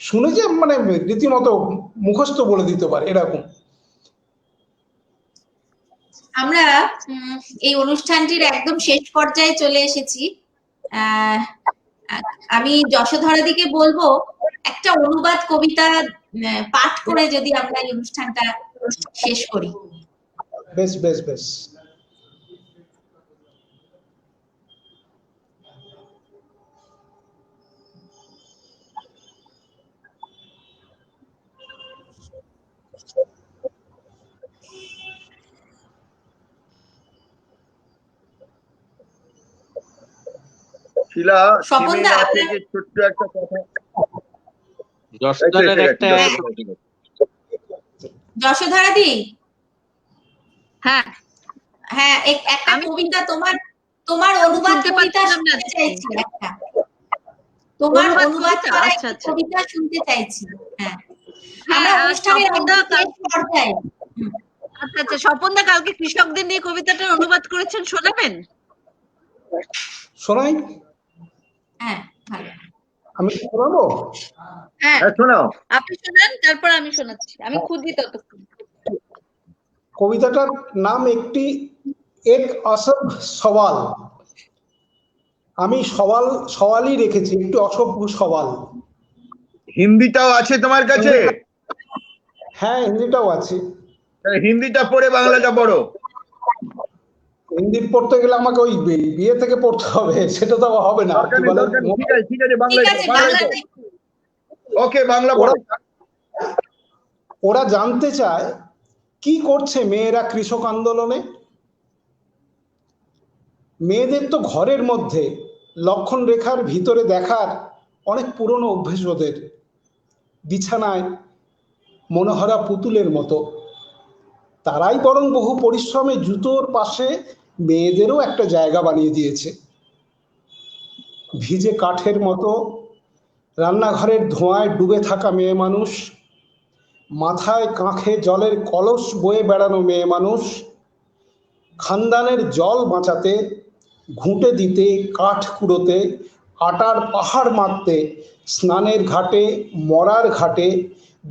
শুনেছে, মানে রীতিমতো মুখস্থ বলে দিতে পারে এরকম। আমরা এই অনুষ্ঠানটির একদম শেষ পর্যায়ে চলে এসেছি। আমি যশোধরাদিকে বলবো একটা অনুবাদ কবিতা পাঠ করে যদি আমরা এই অনুষ্ঠানটা শেষ করি। বেশ বেশ বেশ। শিলা, স্বপনদা, ছোট্ট একটা কথা, যশোধরাদি, হ্যাঁ হ্যাঁ, একটা কবিতা তোমার অনুবাদ কবিতা শুনতে চাইছি, একটা তোমার অনুবাদ করা কবিতা শুনতে চাইছি। হ্যাঁ, আমরা অনুষ্ঠানের পর্যায়ে। আচ্ছা আচ্ছা, স্বপনদা কালকে কৃষকদের নিয়ে কবিতাটার অনুবাদ করেছেন, শোনাবেন? শোনাই? হ্যাঁ, ভালো। আমি শোনাবো? হ্যাঁ শোনাও, আপনি শোনান, তারপর আমি শোনাচ্ছি, আমি খুঁজি ততক্ষণ। কবিতাটার নাম একটি এক আসব সওয়াল। আমি সওয়ালই রেখেছি, একটু অসভ্য সওয়াল। হিন্দিটাও আছে তোমার কাছে? হ্যাঁ, হিন্দিটাও আছে। হিন্দিটা পড়ে বাংলাটা পড়ো। হিন্দি পড়তে গেলে আমাকে ওই বিয়ে থেকে পড়তে হবে, সেটা তো হবে না। ঠিক আছে, বাংলা। ওকে, বাংলা পড়ো। ওরা জানতে চায় কি করছে মেয়েরা কৃষক আন্দোলনে। মেয়েদের তো ঘরের মধ্যে লক্ষণ রেখার ভিতরে দেখার অনেক পুরনো অভ্যেস ওদের, বিছানায় মনোহরা পুতুলের মতো। তারাই বরং বহু পরিশ্রমে জুতোর পাশে মেয়েদেরও একটা জায়গা বানিয়ে দিয়েছে। ভিজে কাঠের মতো রান্নাঘরের ধোঁয়ায় ডুবে থাকা মেয়ে মানুষ, মাথায় কাঁখে জলের কলস বয়ে বেড়ানো মেয়ে মানুষ, খানদানের জল বাঁচাতে, ঘুঁটে দিতে, কাঠ কুড়োতে, আটার পাহাড় মারতে, স্নানের ঘাটে, মরার ঘাটে,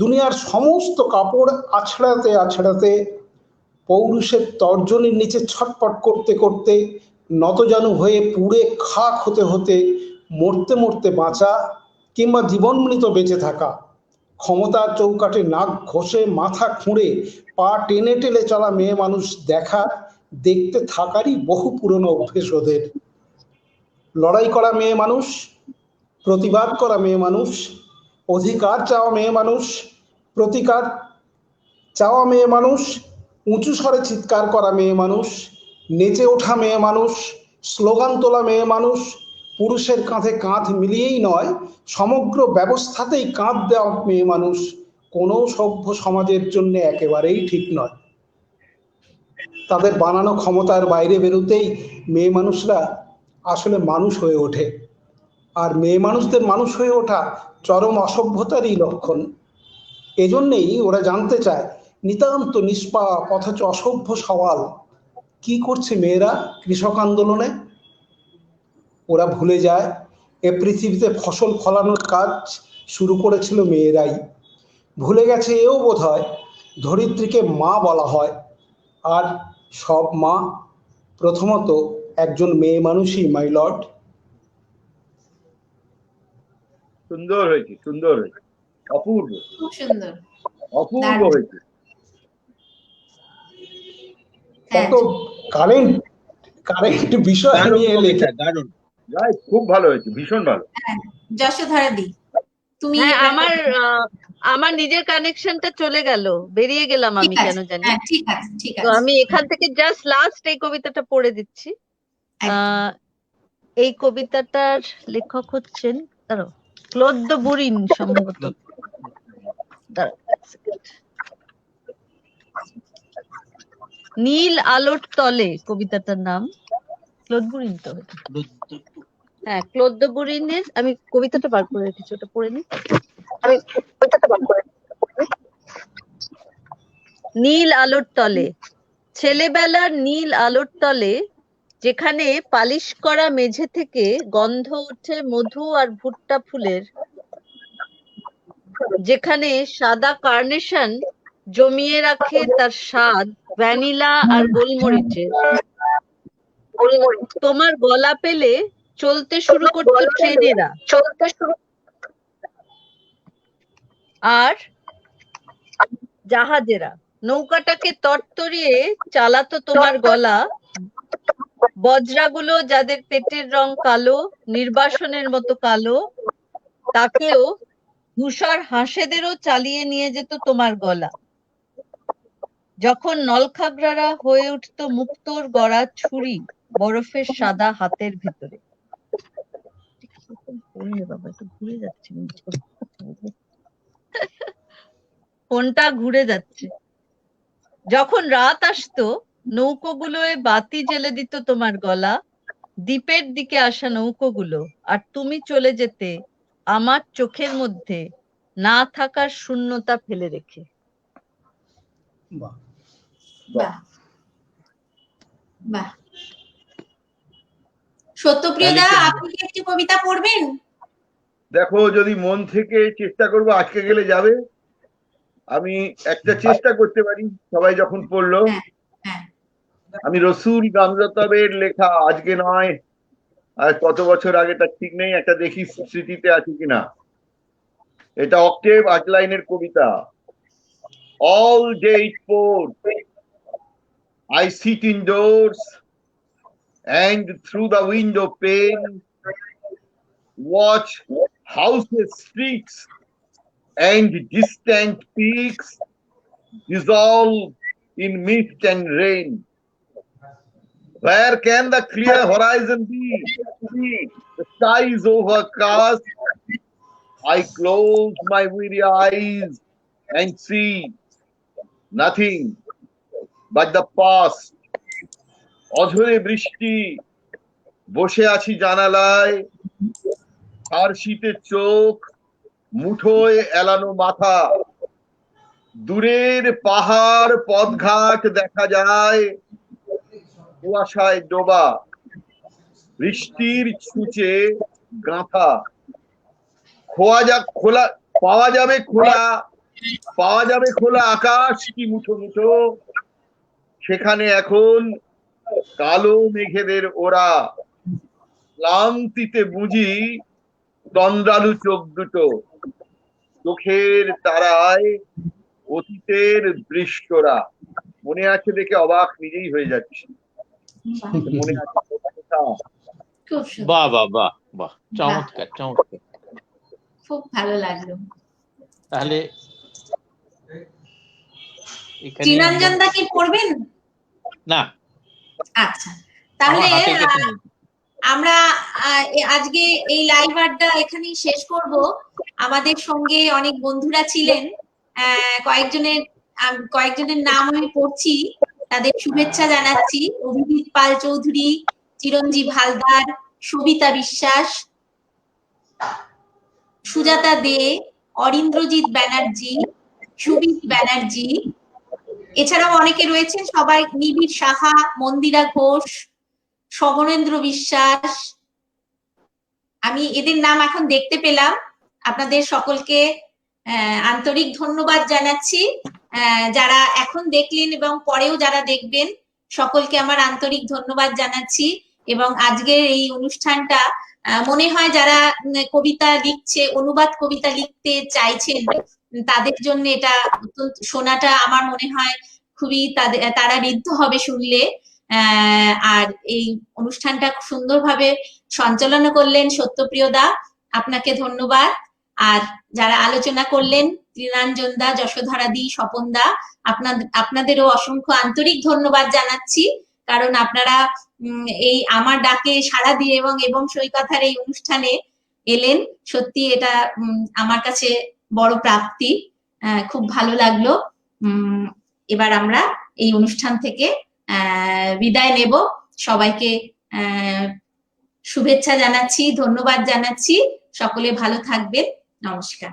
দুনিয়ার সমস্ত কাপড় আছড়াতে আছড়াতে, পৌরুষের তর্জনীর নিচে ছটপট করতে করতে, নতজানু হয়ে পুড়ে খাক হতে হতে, মরতে মরতে বাঁচা কিংবা জীবনমৃত বেঁচে থাকা, ক্ষমতার চৌকাঠে নাক ঘষে মাথা খুঁড়ে পা টেনে টেনে চলা মেয়ে মানুষ দেখা দেখতে থাকারই বহু পুরনো অভ্যেস ওদের। লড়াই করা মেয়ে মানুষ, প্রতিবাদ করা মেয়ে মানুষ, অধিকার চাওয়া মেয়ে মানুষ, প্রতিকার চাওয়া মেয়ে মানুষ, উঁচু স্বরে চিৎকার করা মেয়ে মানুষ, নেচে ওঠা মেয়ে মানুষ, স্লোগান তোলা মেয়ে মানুষ, পুরুষের কাঁধে কাঁধ মিলিয়েই নয় সমগ্র ব্যবস্থাতেই কাঁধ দেওয়া মেয়ে মানুষ কোনো সভ্য সমাজের জন্য একেবারেই ঠিক নয়। তাদের বানানো ক্ষমতার বাইরে বেরোতেই মেয়ে মানুষরা আসলে মানুষ হয়ে ওঠে, আর মেয়ে মানুষদের মানুষ হয়ে ওঠা চরম অসভ্যতারই লক্ষণ। এজন্যেই ওরা জানতে চায় নিতান্ত নিষ্পাপ অথচ অসভ্য সওয়াল, কি করছে মেয়েরা কৃষক আন্দোলনে? ওরা ভুলে যায় এ পৃথিবীতে ফসল ফলানোর কাজ শুরু করেছিল মেয়েরাই। ভুলে গেছে এও বোধ হয় ধরিত্রীকে মা বলা হয়, আর সব মা প্রথমত একজন মেয়ে মানুষই, মাই লর্ড। সুন্দর হয়েছে, সুন্দর হয়েছে, অপূর্ব, খুব সুন্দর, অপূর্ব হয়েছে। কত কারেন্ট কারেন্ট বিষয় নিয়ে লেখা, দারুণ, খুব ভালো হয়েছে, ভীষণ ভালো। যশোধরা দি, তুমি আমার নিজের কানেকশনটা চলে গেল, বেরিয়ে গেলাম আমি কেন জানি। ঠিক আছে, ঠিক তো আছে, আমি এখান থেকে জাস্ট লাস্ট এই কবিতাটা পড়ে দিচ্ছি। এই কবিতাটার লেখক হচ্ছেন ক্লোদ বুরিন সম্ভবত। নীল আলোর তলে কবিতাটার নাম। ক্লোদ বুরিন তো, হ্যাঁ ক্লোদ বুরিনের। আমি কবিতাটা বার করে রেখেছি, ওটা পড়ে নি। নীল আলোর তলে, ছেলেবেলার নীল আলোর তলে, যেখানে পালিশ করা মেঝে থেকে গন্ধ ওঠে মধু আর ভুট্টা ফুলের, যেখানে সাদা কার্নেশন জমিয়ে রাখে তার স্বাদ ভ্যানিলা আর গোলমরিচের, তোমার গলা পেলে চলতে শুরু করতো ট্রেনেরা, আর জাহাজেরা নৌকাটাকে তরতরিয়ে চালাতো তোমার গলা। বজরাগুলো যাদের পেটের রং কালো, নির্বাসনের মতো কালো, তাকেও ধূসর হাঁসেদেরও চালিয়ে নিয়ে যেত তোমার গলা। যখন নলখাগড়ারা হয়ে উঠতো মুক্তোর গড়া ছুরি বরফের সাদা হাতের ভেতরে। ঘুরে যাচ্ছে, ফোনটা ঘুরে যাচ্ছে। যখন রাত আসতো নৌকোগুলোয় বাতি জ্বেলে দিত তোমার গলা, দ্বীপের দিকে আসা নৌকোগুলো, আর তুমি চলে যেতে আমার চোখের মধ্যে না থাকার শূন্যতা ফেলে রেখে। বাহ বাহ। সত্যপ্রিয়দা, আপনি কি একটি কবিতা পড়বেন? দেখো, যদি মন থেকে চেষ্টা করবো, আজকে গেলে যাবে। আমি একটা চেষ্টা করতে পারি, সবাই যখন পড়লো। আমি রসুল গামজাতবের লেখা, আজকে নয় আর কত বছর আগে তা ঠিক নেই, একটা দেখি স্মৃতিতে আছে কিনা। এটা অক্টেভ আটলাইনের কবিতা। All day it poured, I sit indoors and through the window pane watch houses, streets and distant peaks dissolve in mist and rain. Where can the clear horizon be? The sky is overcast. I close my weary eyes and see nothing but the past. অঝরে বৃষ্টি, বসে আছি জানালায়, আর শীতের চোখ, মুঠোয় এলানো মাথা। দূরের পাহাড় পথঘাট দেখা যায়, কুয়াশায় ডোবা, বৃষ্টির ছুঁচে গাঁথা, পাওয়া যাবে খোলা আকাশ কি মুঠো মুঠো, সেখানে এখন কালো মেঘেদের ওরা, ক্লান্তিতে বুঝি তন্দ্রালু চোখ দুটো, চোখের তারায় অতীতের দৃশ্যরা। মনে আছে দেখে অবাক নিজেই হয়ে যাচ্ছে। মনে আছে বাহ বাহ বাহ বাহ, চমৎকার চমৎকার, খুব ভালো লাগলো। তাহলে চিরঞ্জন দা কি পড়বেন? না, আচ্ছা, তাহলে আমরা আজকে এই লাইভ আড্ডা এখানেই শেষ করব। আমাদের সঙ্গে অনেক বন্ধুরা ছিলেন, কয়েকজনের নাম আমি পড়ছি, তাদের শুভেচ্ছা জানাচ্ছি। অভিজিৎ পাল চৌধুরী, চিরঞ্জীব হালদার, সবিতা বিশ্বাস, সুজাতা দে, অরিন্দ্রজিৎ ব্যানার্জি, সুবিত ব্যানার্জি, এছাড়াও অনেকে রয়েছেন সবাই, নিবিড় সাহা, মন্দিরা ঘোষ, সমরেন্দ্র বিশ্বাস। আমি এদের নাম এখন দেখতে পেলাম। আপনাদের সকলকে আন্তরিক ধন্যবাদ জানাচ্ছি। যারা এখন দেখলেন এবং পরেও যারা দেখবেন, সকলকে আমার আন্তরিক ধন্যবাদ জানাচ্ছি। এবং আজকের এই অনুষ্ঠানটা মনে হয় যারা কবিতা লিখছে, অনুবাদ কবিতা লিখতে চাইছেন, তাদের জন্য এটা শোনাটা আমার মনে হয় খুবই তারা ঋদ্ধ হবে শুনলে। আর এই অনুষ্ঠানটা সুন্দরভাবে সঞ্চালনা করলেন সত্যপ্রিয় দা, আপনাকে ধন্যবাদ। আর যারা আলোচনা করলেন, ত্রিনাঞ্জন দা, যশোধরা দি, স্বপন দা, আপনাদেরও অসংখ্য আন্তরিক ধন্যবাদ জানাচ্ছি, কারণ আপনারা এই আমার ডাকে সাড়া দিয়ে এবং সৈকথার এই অনুষ্ঠানে এলেন। সত্যি এটা আমার কাছে বড় প্রাপ্তি, খুব ভালো লাগলো। এবার আমরা এই অনুষ্ঠান থেকে বিদায় নেব। সবাইকে শুভেচ্ছা জানাচ্ছি, ধন্যবাদ জানাচ্ছি। সকলে ভালো থাকবেন। নমস্কার।